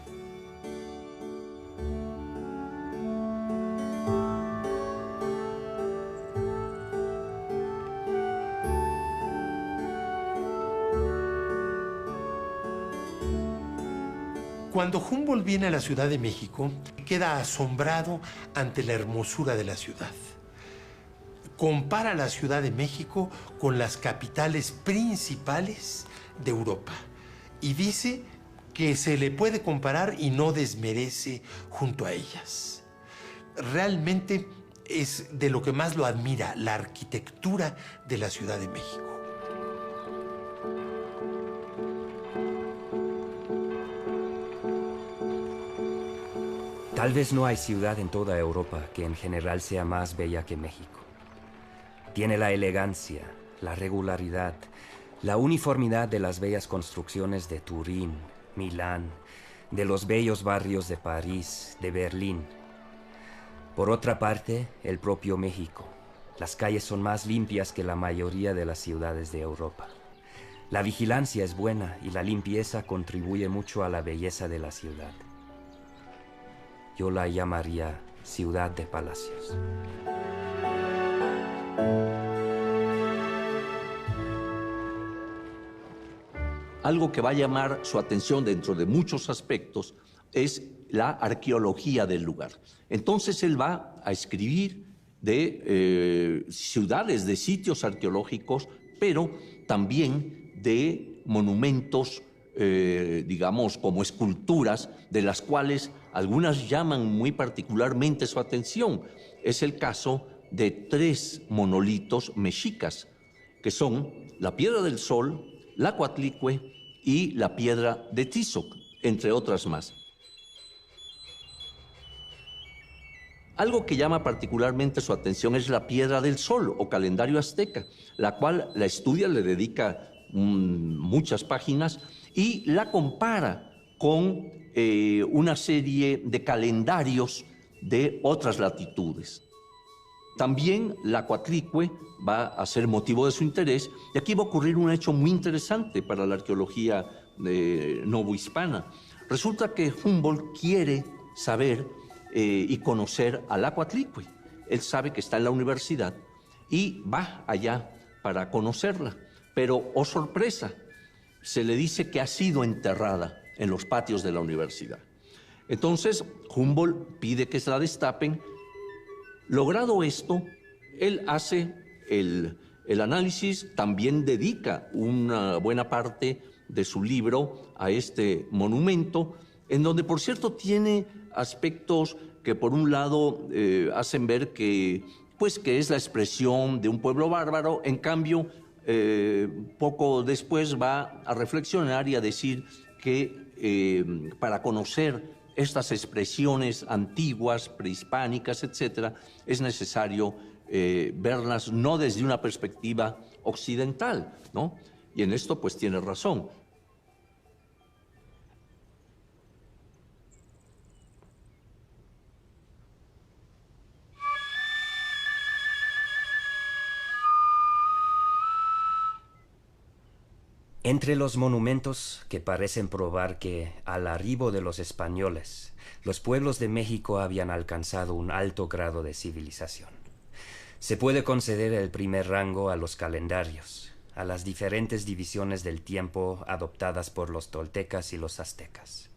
Cuando Humboldt viene a la Ciudad de México, queda asombrado ante la hermosura de la ciudad. Compara la Ciudad de México con las capitales principales de Europa y dice que se le puede comparar y no desmerece junto a ellas. Realmente es de lo que más lo admira, la arquitectura de la Ciudad de México. Tal vez no hay ciudad en toda Europa que en general sea más bella que México. Tiene la elegancia, la regularidad, la uniformidad de las bellas construcciones de Turín, Milán, de los bellos barrios de París, de Berlín. Por otra parte, el propio México. Las calles son más limpias que la mayoría de las ciudades de Europa. La vigilancia es buena y la limpieza contribuye mucho a la belleza de la ciudad. Yo la llamaría ciudad de palacios. Algo que va a llamar su atención dentro de muchos aspectos es la arqueología del lugar. Entonces él va a escribir de ciudades, de sitios arqueológicos, pero también de monumentos, digamos, como esculturas, de las cuales algunas llaman muy particularmente su atención. Es el caso de 3 monolitos mexicas, que son la Piedra del Sol, la Coatlicue y la Piedra de Tizoc, entre otras más. Algo que llama particularmente su atención es la Piedra del Sol o calendario azteca, la cual la estudia, le dedica muchas páginas y la compara con una serie de calendarios de otras latitudes. También la Coatlicue va a ser motivo de su interés, y aquí va a ocurrir un hecho muy interesante para la arqueología novohispana. Resulta que Humboldt quiere saber y conocer a la Coatlicue. Él sabe que está en la universidad y va allá para conocerla, pero, oh sorpresa, se le dice que ha sido enterrada en los patios de la universidad. Entonces, Humboldt pide que se la destapen. Logrado esto, él hace el análisis, también dedica una buena parte de su libro a este monumento, en donde, por cierto, tiene aspectos que, por un lado, hacen ver que es la expresión de un pueblo bárbaro. En cambio, poco después va a reflexionar y a decir que para conocer estas expresiones antiguas, prehispánicas, etcétera, es necesario verlas no desde una perspectiva occidental, ¿no? Y en esto pues tiene razón. Entre los monumentos que parecen probar que, al arribo de los españoles, los pueblos de México habían alcanzado un alto grado de civilización, se puede conceder el primer rango a los calendarios, a las diferentes divisiones del tiempo adoptadas por los toltecas y los aztecas.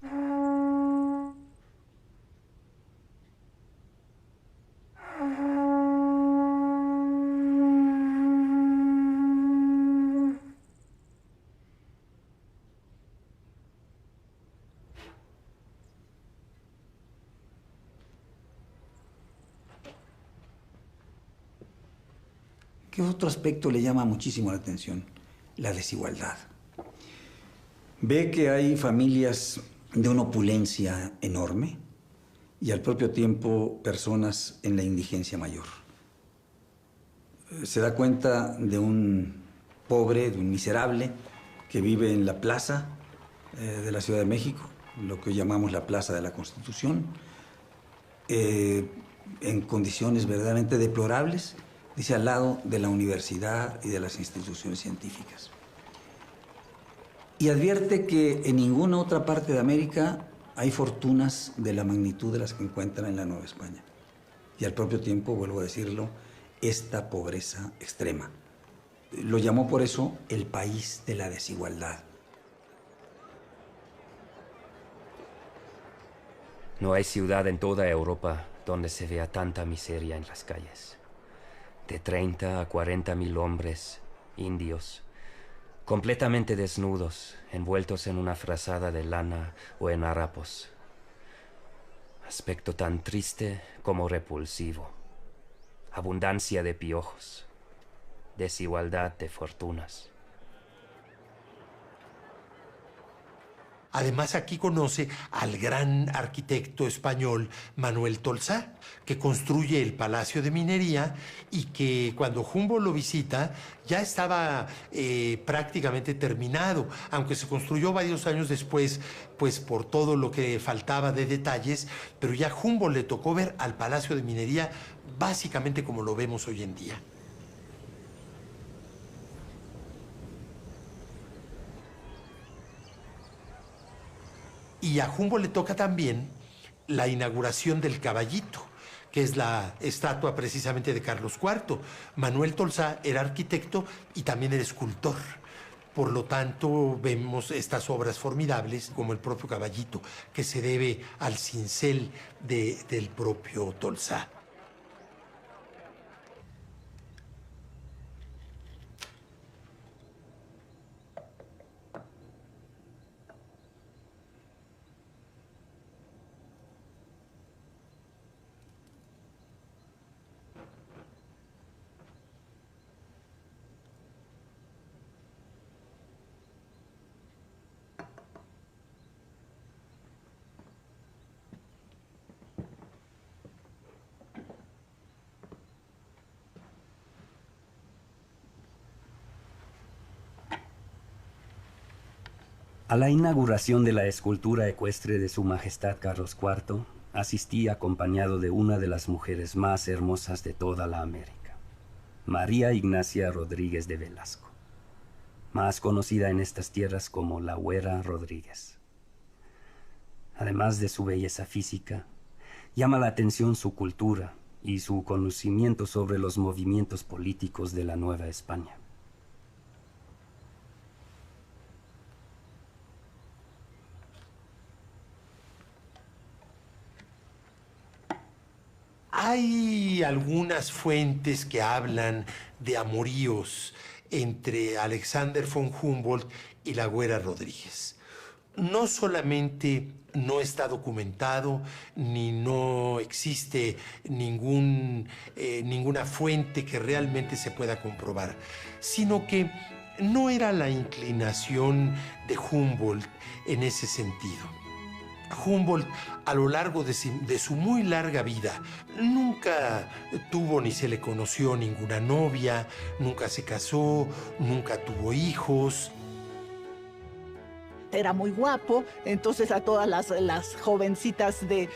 ¿Qué otro aspecto le llama muchísimo la atención? La desigualdad. Ve que hay familias de una opulencia enorme y al propio tiempo personas en la indigencia mayor. Se da cuenta de un pobre, de un miserable que vive en la plaza de la Ciudad de México, lo que llamamos la Plaza de la Constitución, en condiciones verdaderamente deplorables, dice, al lado de la universidad y de las instituciones científicas. Y advierte que en ninguna otra parte de América hay fortunas de la magnitud de las que encuentran en la Nueva España. Y al propio tiempo, vuelvo a decirlo, esta pobreza extrema. Lo llamó por eso el país de la desigualdad. No hay ciudad en toda Europa donde se vea tanta miseria en las calles. De 30 a 40 mil hombres, indios, completamente desnudos, envueltos en una frazada de lana o en harapos. Aspecto tan triste como repulsivo. Abundancia de piojos. Desigualdad de fortunas. Además, aquí conoce al gran arquitecto español Manuel Tolsá, que construye el Palacio de Minería y que cuando Humboldt lo visita ya estaba prácticamente terminado, aunque se construyó varios años después, pues por todo lo que faltaba de detalles, pero ya Humboldt le tocó ver al Palacio de Minería básicamente como lo vemos hoy en día. Y a Humboldt le toca también la inauguración del Caballito, que es la estatua precisamente de Carlos IV. Manuel Tolsá era arquitecto y también era escultor. Por lo tanto, vemos estas obras formidables, como el propio Caballito, que se debe al cincel del propio Tolsá. A la inauguración de la escultura ecuestre de Su Majestad Carlos IV, asistí acompañado de una de las mujeres más hermosas de toda la América, María Ignacia Rodríguez de Velasco, más conocida en estas tierras como la Güera Rodríguez. Además de su belleza física, llama la atención su cultura y su conocimiento sobre los movimientos políticos de la Nueva España. Hay algunas fuentes que hablan de amoríos entre Alexander von Humboldt y la Güera Rodríguez. No solamente no está documentado, ni no existe ninguna fuente que realmente se pueda comprobar, sino que no era la inclinación de Humboldt en ese sentido. Humboldt, a lo largo de su muy larga vida, nunca tuvo ni se le conoció ninguna novia, nunca se casó, nunca tuvo hijos. Era muy guapo, entonces a todas las jovencitas de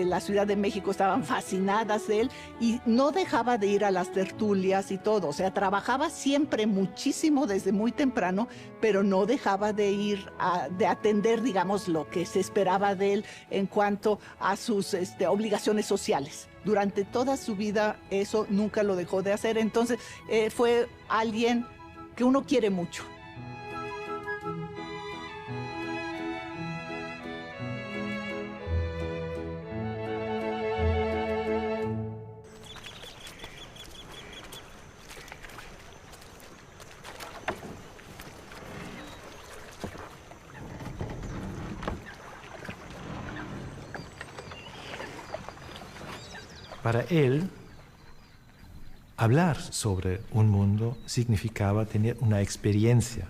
la Ciudad de México estaban fascinadas de él y no dejaba de ir a las tertulias y todo. O sea, trabajaba siempre muchísimo desde muy temprano, pero no dejaba de ir de atender, digamos, lo que se esperaba de él en cuanto a sus obligaciones sociales. Durante toda su vida eso nunca lo dejó de hacer, entonces fue alguien que uno quiere mucho. Para él, hablar sobre un mundo significaba tener una experiencia,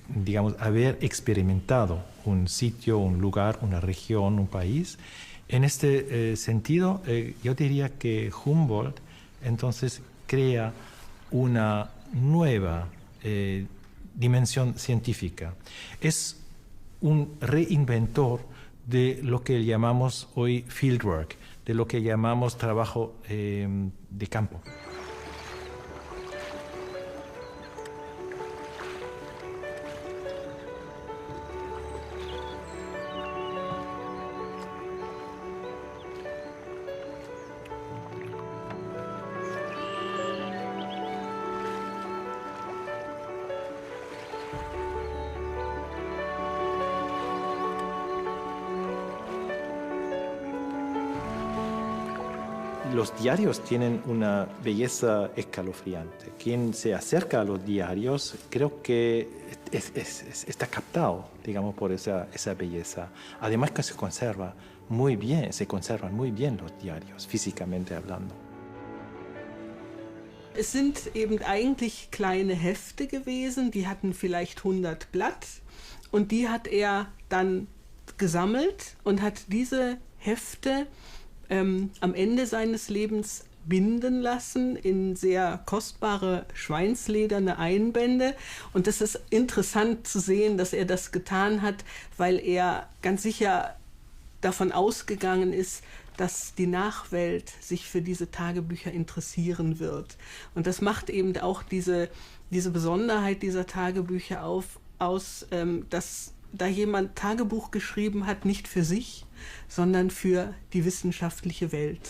digamos, haber experimentado un sitio, un lugar, una región, un país. En este sentido, yo diría que Humboldt entonces crea una nueva dimensión científica. Es un reinventor de lo que llamamos hoy fieldwork, de lo que llamamos trabajo de campo. Los diarios tienen una belleza escalofriante. Quien se acerca a los diarios creo que está captado, digamos, por esa belleza. Además que se conservan muy bien los diarios, físicamente hablando. Es sind eben eigentlich kleine Hefte gewesen, die hatten vielleicht 100 Blatt und die hat er dann gesammelt und hat diese Hefte am Ende seines Lebens binden lassen in sehr kostbare schweinslederne Einbände. Und das ist interessant zu sehen, dass er das getan hat, weil er ganz sicher davon ausgegangen ist, dass die Nachwelt sich für diese Tagebücher interessieren wird. Und das macht eben auch diese Besonderheit dieser Tagebücher aus, dass da jemand Tagebuch geschrieben hat, nicht für sich, sondern für die wissenschaftliche Welt.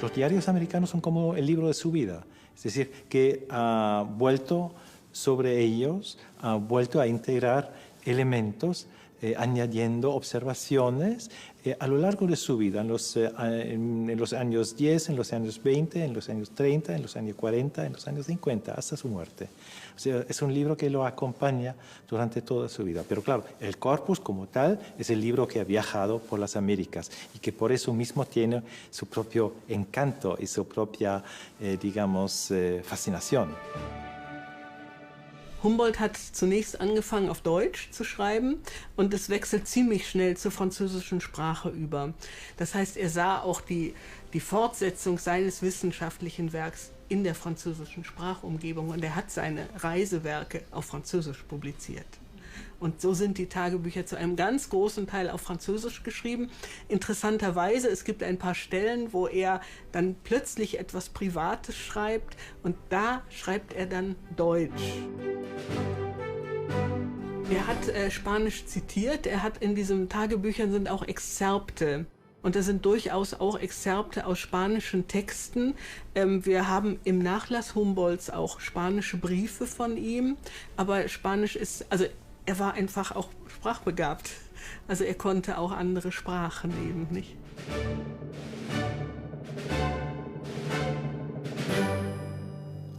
Los diarios americanos son como el libro de su vida, es decir, que ha vuelto sobre ellos, ha vuelto a integrar elementos, añadiendo observaciones a lo largo de su vida, en los años 10, en los años 20, en los años 30, en los años 40, en los años 50, hasta su muerte. O sea, es un libro que lo acompaña durante toda su vida. Pero claro, el corpus como tal es el libro que ha viajado por las Américas y que por eso mismo tiene su propio encanto y su propia, fascinación. Humboldt hat zunächst angefangen, auf Deutsch zu schreiben und es wechselt ziemlich schnell zur französischen Sprache über. Das heißt, er sah auch die Fortsetzung seines wissenschaftlichen Werks in der französischen Sprachumgebung und er hat seine Reisewerke auf Französisch publiziert. Und so sind die Tagebücher zu einem ganz großen Teil auf Französisch geschrieben. Interessanterweise, es gibt ein paar Stellen, wo er dann plötzlich etwas Privates schreibt und da schreibt er dann Deutsch. Er hat Spanisch zitiert, er hat in diesen Tagebüchern sind auch Exzerpte. Und da sind durchaus auch Exzerpte aus spanischen Texten. Wir haben im Nachlass Humboldts auch spanische Briefe von ihm. Aber Spanisch ist, also er war einfach auch sprachbegabt. Also er konnte auch andere Sprachen eben, nicht?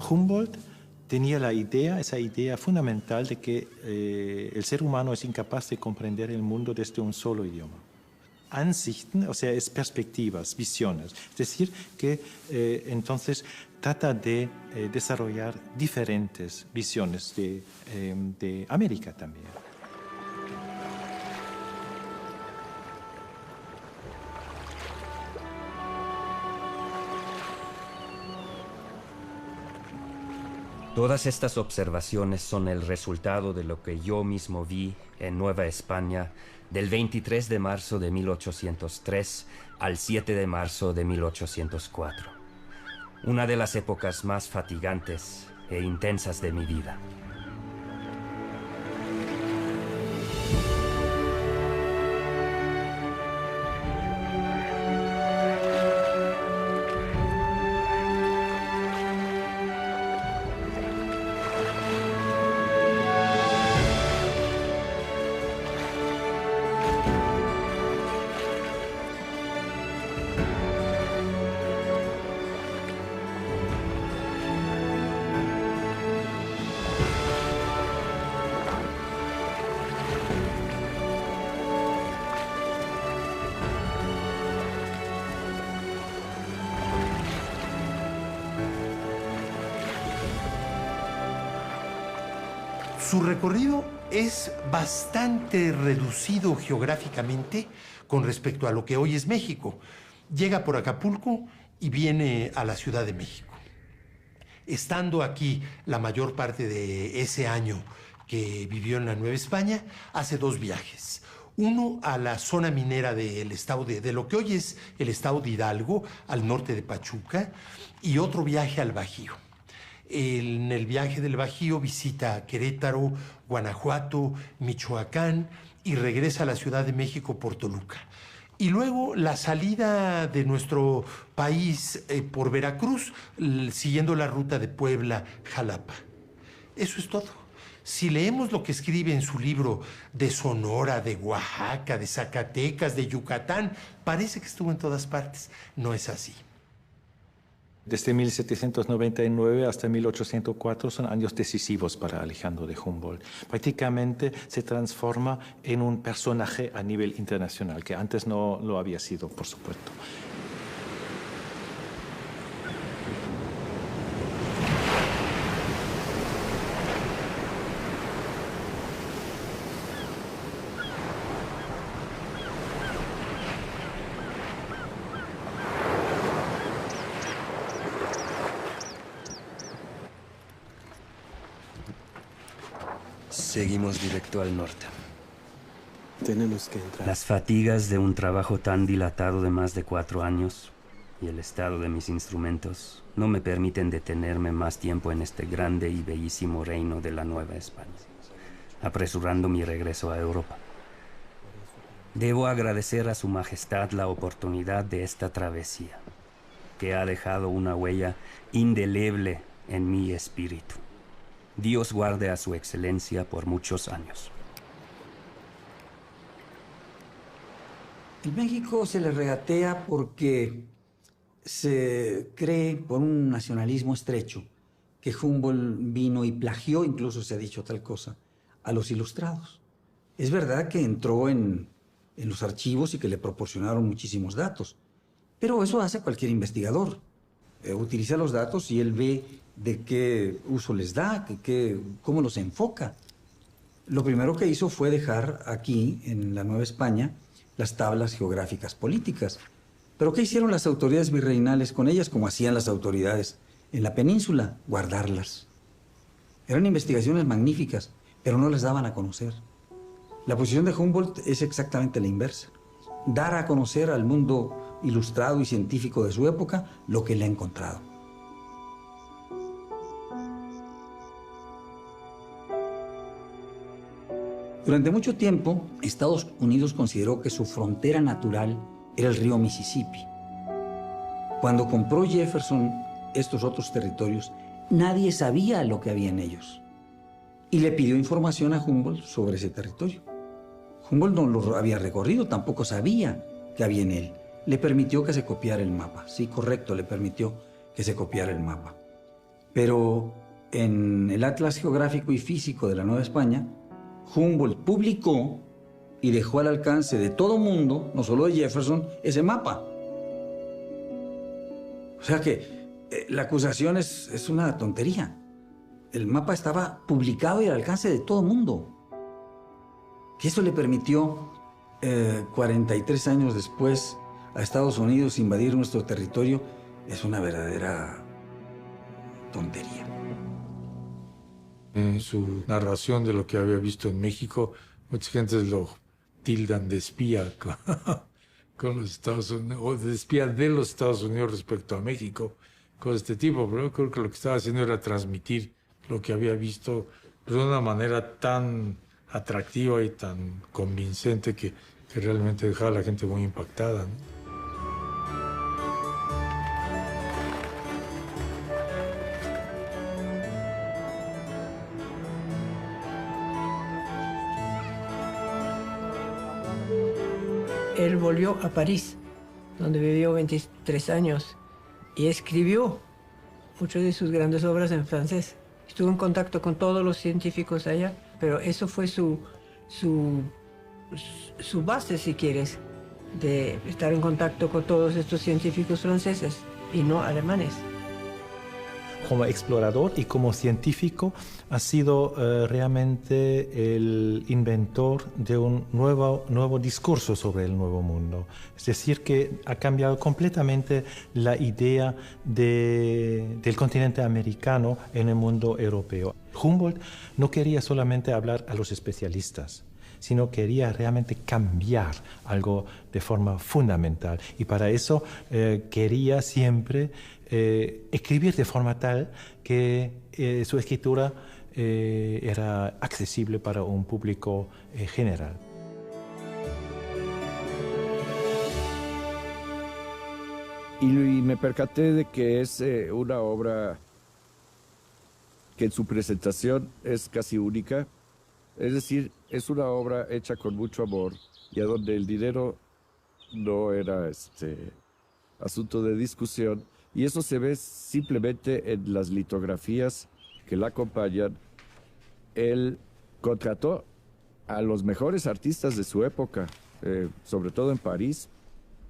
Humboldt tenía esa idea fundamental de que el ser humano es incapaz de comprender el mundo desde un solo idioma. Ansichten, o sea, es perspectivas, visiones. Es decir, que entonces trata de desarrollar diferentes visiones de América también. Todas estas observaciones son el resultado de lo que yo mismo vi en Nueva España del 23 de marzo de 1803 al 7 de marzo de 1804. Una de las épocas más fatigantes e intensas de mi vida. Su recorrido es bastante reducido geográficamente con respecto a lo que hoy es México. Llega por Acapulco y viene a la Ciudad de México. Estando aquí la mayor parte de ese año que vivió en la Nueva España, hace 2 viajes. Uno a la zona minera del estado de lo que hoy es el estado de Hidalgo, al norte de Pachuca, y otro viaje al Bajío. En el viaje del Bajío visita Querétaro, Guanajuato, Michoacán y regresa a la Ciudad de México por Toluca. Y luego la salida de nuestro país por Veracruz, siguiendo la ruta de Puebla-Jalapa. Eso es todo. Si leemos lo que escribe en su libro de Sonora, de Oaxaca, de Zacatecas, de Yucatán, parece que estuvo en todas partes. No es así. Desde 1799 hasta 1804 son años decisivos para Alejandro de Humboldt. Prácticamente se transforma en un personaje a nivel internacional, que antes no lo había sido, por supuesto. Seguimos directo al norte. Tenemos que entrar. Las fatigas de un trabajo tan dilatado de más de 4 años y el estado de mis instrumentos no me permiten detenerme más tiempo en este grande y bellísimo reino de la Nueva España, apresurando mi regreso a Europa. Debo agradecer a Su Majestad la oportunidad de esta travesía, que ha dejado una huella indeleble en mi espíritu. Dios guarde a su excelencia por muchos años. En México se le regatea porque se cree, por un nacionalismo estrecho, que Humboldt vino y plagió, incluso se ha dicho tal cosa, a los ilustrados. Es verdad que entró en los archivos y que le proporcionaron muchísimos datos, pero eso hace cualquier investigador. Utiliza los datos y él ve de qué uso les da, cómo los enfoca. Lo primero que hizo fue dejar aquí, en la Nueva España, las tablas geográficas políticas. ¿Pero qué hicieron las autoridades virreinales con ellas, como hacían las autoridades en la península? Guardarlas. Eran investigaciones magníficas, pero no las daban a conocer. La posición de Humboldt es exactamente la inversa. Dar a conocer al mundo ilustrado y científico de su época lo que le ha encontrado. Durante mucho tiempo, Estados Unidos consideró que su frontera natural era el río Mississippi. Cuando compró Jefferson estos otros territorios, nadie sabía lo que había en ellos. Y le pidió información a Humboldt sobre ese territorio. Humboldt no lo había recorrido, tampoco sabía que había en él. Le permitió que se copiara el mapa. Sí, correcto, le permitió que se copiara el mapa. Pero en el Atlas Geográfico y Físico de la Nueva España, Humboldt publicó y dejó al alcance de todo mundo, no solo de Jefferson, ese mapa. O sea que la acusación es una tontería. El mapa estaba publicado y al alcance de todo mundo. Que eso le permitió, 43 años después, a Estados Unidos invadir nuestro territorio, es una verdadera tontería. En su narración de lo que había visto en México, mucha gente lo tildan de espía con los Estados Unidos, o de espía de los Estados Unidos respecto a México, cosas de este tipo, pero yo creo que lo que estaba haciendo era transmitir lo que había visto de una manera tan atractiva y tan convincente que realmente dejaba a la gente muy impactada, ¿no? Él volvió a París, donde vivió 23 años, y escribió muchas de sus grandes obras en francés. Estuvo en contacto con todos los científicos allá, pero eso fue su base, si quieres, de estar en contacto con todos estos científicos franceses y no alemanes. como explorador y como científico ha sido realmente el inventor de un nuevo discurso sobre el Nuevo Mundo. Es decir, que ha cambiado completamente la idea del continente americano en el mundo europeo. Humboldt no quería solamente hablar a los especialistas, sino quería realmente cambiar algo de forma fundamental. Y para eso quería siempre escribir de forma tal que su escritura era accesible para un público general. Y me percaté de que es una obra que en su presentación es casi única. Es decir, es una obra hecha con mucho amor y a donde el dinero no era asunto de discusión. Y eso se ve simplemente en las litografías que la acompañan. Él contrató a los mejores artistas de su época, sobre todo en París,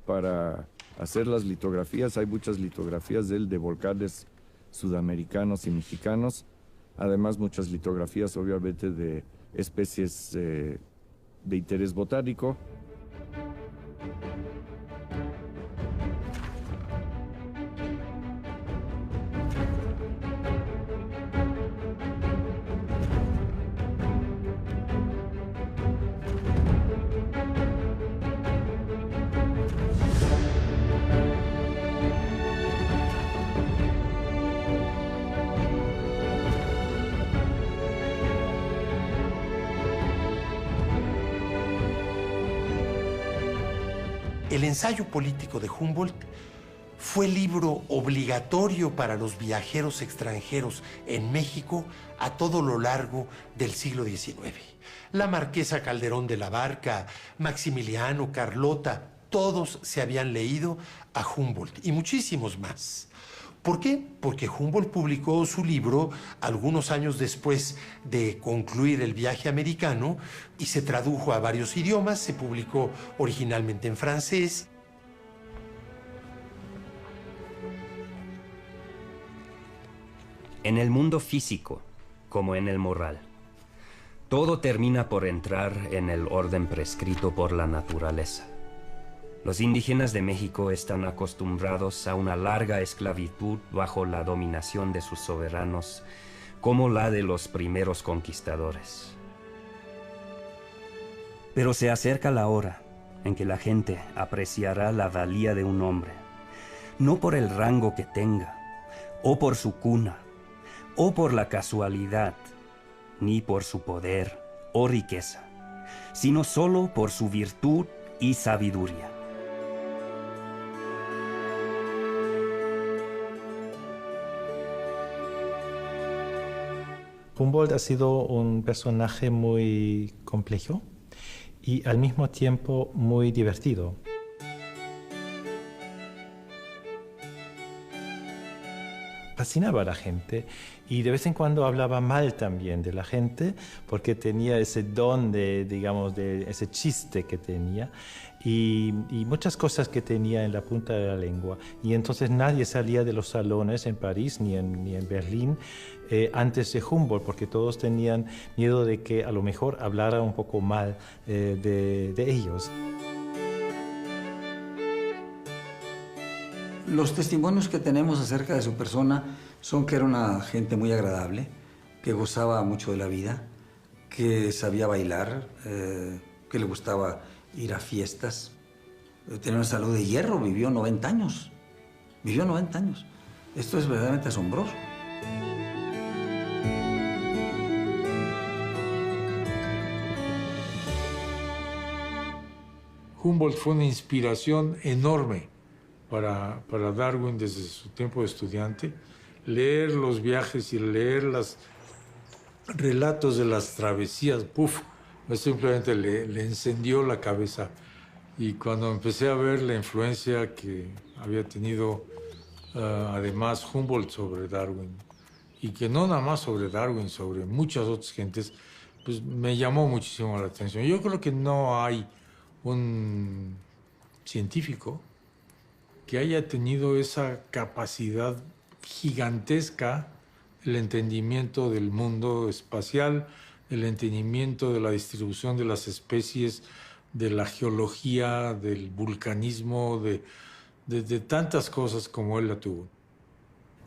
para hacer las litografías. Hay muchas litografías de él de volcanes sudamericanos y mexicanos. Además, muchas litografías, obviamente, de especies de interés botánico. El ensayo político de Humboldt fue libro obligatorio para los viajeros extranjeros en México a todo lo largo del siglo XIX. La marquesa Calderón de la Barca, Maximiliano, Carlota, todos se habían leído a Humboldt y muchísimos más. ¿Por qué? Porque Humboldt publicó su libro algunos años después de concluir el viaje americano y se tradujo a varios idiomas, se publicó originalmente en francés. En el mundo físico, como en el moral, todo termina por entrar en el orden prescrito por la naturaleza. Los indígenas de México están acostumbrados a una larga esclavitud bajo la dominación de sus soberanos, como la de los primeros conquistadores. Pero se acerca la hora en que la gente apreciará la valía de un hombre, no por el rango que tenga, o por su cuna, o por la casualidad, ni por su poder o riqueza, sino solo por su virtud y sabiduría. Humboldt ha sido un personaje muy complejo y al mismo tiempo muy divertido. Fascinaba a la gente y de vez en cuando hablaba mal también de la gente porque tenía ese don de, digamos, de ese chiste que tenía y muchas cosas que tenía en la punta de la lengua. Y entonces nadie salía de los salones en París ni en Berlín antes de Humboldt porque todos tenían miedo de que a lo mejor hablara un poco mal de ellos. Los testimonios que tenemos acerca de su persona son que era una gente muy agradable, que gozaba mucho de la vida, que sabía bailar, que le gustaba ir a fiestas. Tenía una salud de hierro, vivió 90 años. Vivió 90 años. Esto es verdaderamente asombroso. Humboldt fue una inspiración enorme para Darwin desde su tiempo de estudiante. Leer los viajes y leer los relatos de las travesías, simplemente le encendió la cabeza. Y cuando empecé a ver la influencia que había tenido además Humboldt sobre Darwin, y que no nada más sobre Darwin, sobre muchas otras gentes, pues me llamó muchísimo la atención. Yo creo que no hay un científico que haya tenido esa capacidad gigantesca el entendimiento del mundo espacial, el entendimiento de la distribución de las especies, de la geología, del vulcanismo, de tantas cosas como él la tuvo.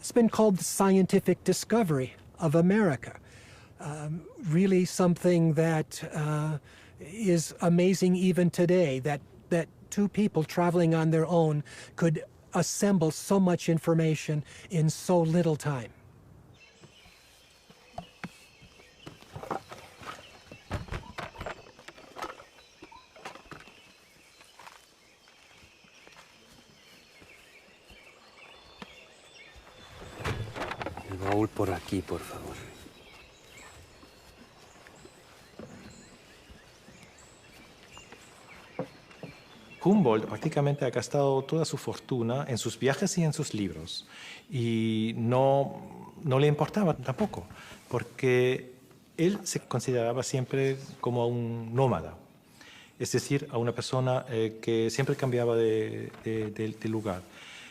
It's been called the scientific discovery of America. Really something that is amazing even today, that two people traveling on their own could assemble so much information in so little time. El baúl por aquí, por favor. Humboldt prácticamente ha gastado toda su fortuna en sus viajes y en sus libros. Y no le importaba tampoco, porque él se consideraba siempre como un nómada. Es decir, a una persona que siempre cambiaba de lugar.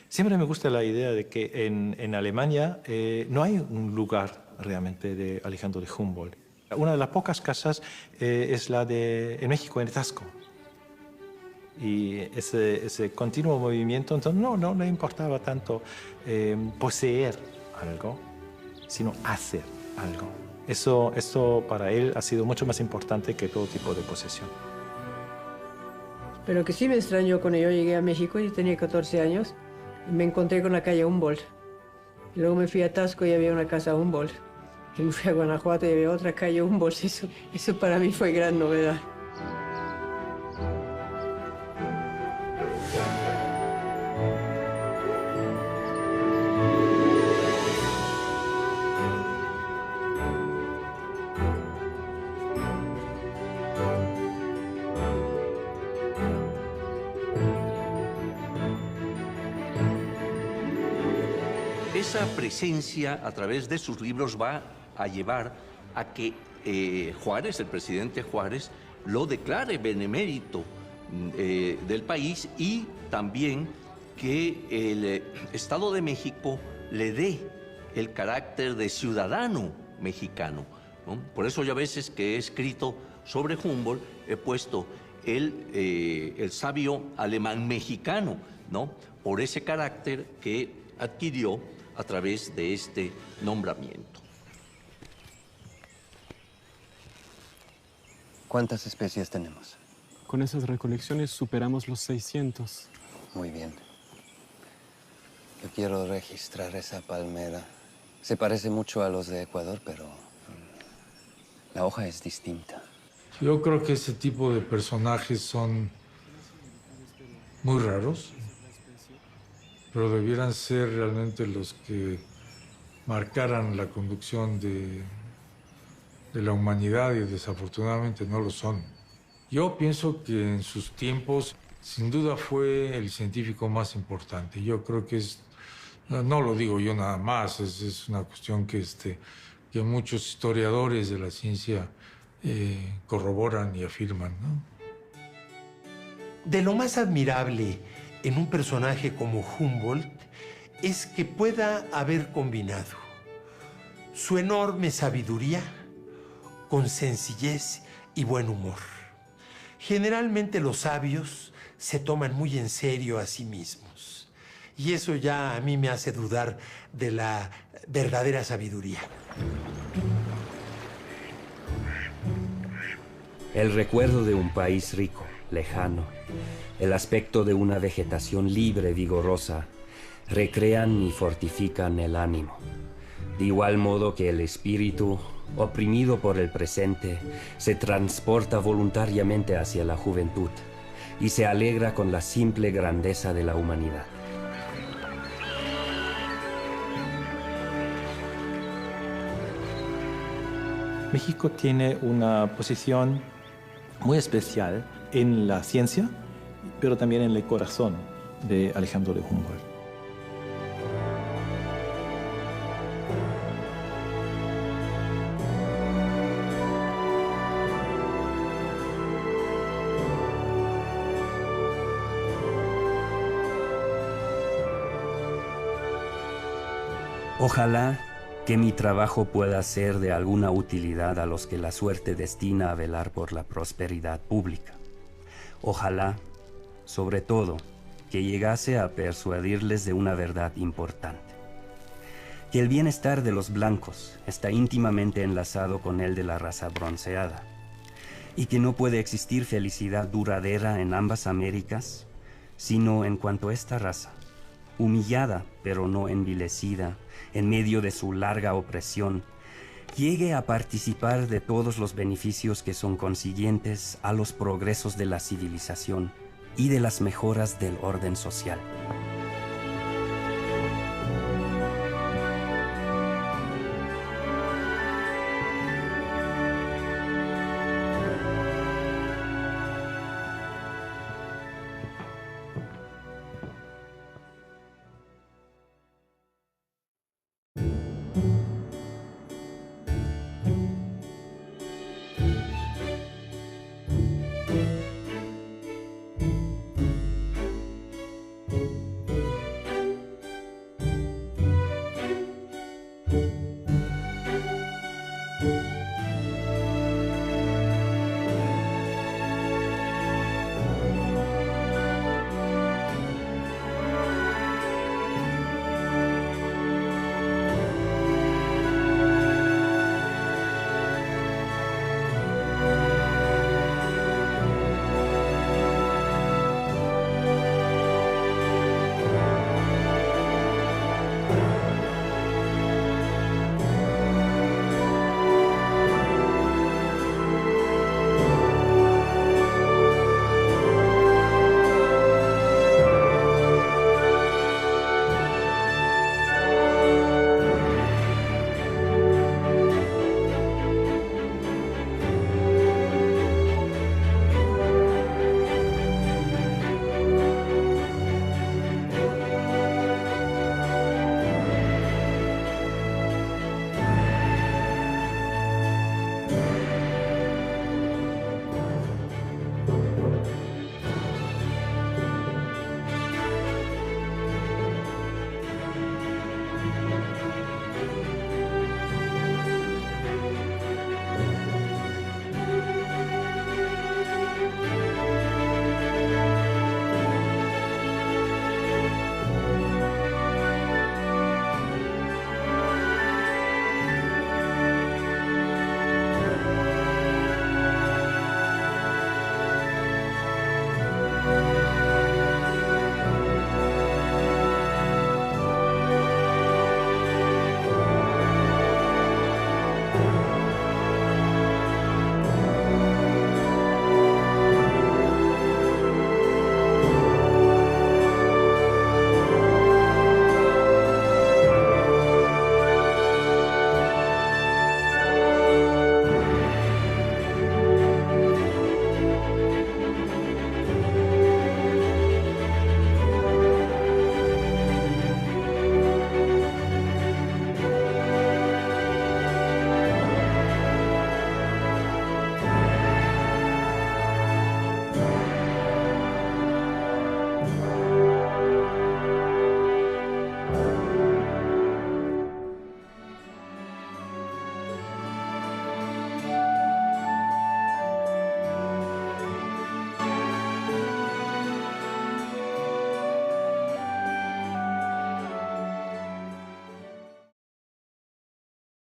Siempre me gusta la idea de que en Alemania no hay un lugar realmente de Alejandro de Humboldt. Una de las pocas casas es la en México, en Tasco. Y ese continuo movimiento, entonces no le importaba tanto poseer algo, sino hacer algo. Eso para él ha sido mucho más importante que todo tipo de posesión. Pero que sí me extrañó cuando yo llegué a México, yo tenía 14 años, y me encontré con la calle Humboldt. Y luego me fui a Tasco y había una casa Humboldt. Y me fui a Guanajuato y había otra calle Humboldt. Eso para mí fue gran novedad. Esa presencia a través de sus libros va a llevar a que Juárez, el presidente Juárez, lo declare benemérito del país y también que el Estado de México le dé el carácter de ciudadano mexicano, ¿no? Por eso yo a veces que he escrito sobre Humboldt he puesto el sabio alemán mexicano, ¿no? Por ese carácter que adquirió a través de este nombramiento. ¿Cuántas especies tenemos? Con esas recolecciones superamos los 600. Muy bien. Yo quiero registrar esa palmera. Se parece mucho a los de Ecuador, pero la hoja es distinta. Yo creo que ese tipo de personajes son muy raros, pero debieran ser realmente los que marcaran la conducción de la humanidad y desafortunadamente no lo son. Yo pienso que en sus tiempos sin duda fue el científico más importante. Yo creo que no lo digo yo nada más, es una cuestión que muchos historiadores de la ciencia corroboran y afirman, ¿no? De lo más admirable en un personaje como Humboldt es que pueda haber combinado su enorme sabiduría con sencillez y buen humor. Generalmente los sabios se toman muy en serio a sí mismos y eso ya a mí me hace dudar de la verdadera sabiduría. El recuerdo de un país rico, lejano, el aspecto de una vegetación libre, vigorosa, recrean y fortifican el ánimo. De igual modo que el espíritu, oprimido por el presente, se transporta voluntariamente hacia la juventud y se alegra con la simple grandeza de la humanidad. México tiene una posición muy especial en la ciencia, pero también en el corazón de Alejandro de Humboldt. Ojalá que mi trabajo pueda ser de alguna utilidad a los que la suerte destina a velar por la prosperidad pública. Ojalá, sobre todo, que llegase a persuadirles de una verdad importante: que el bienestar de los blancos está íntimamente enlazado con el de la raza bronceada, y que no puede existir felicidad duradera en ambas Américas, sino en cuanto esta raza, humillada pero no envilecida en medio de su larga opresión, llegue a participar de todos los beneficios que son consiguientes a los progresos de la civilización y de las mejoras del orden social.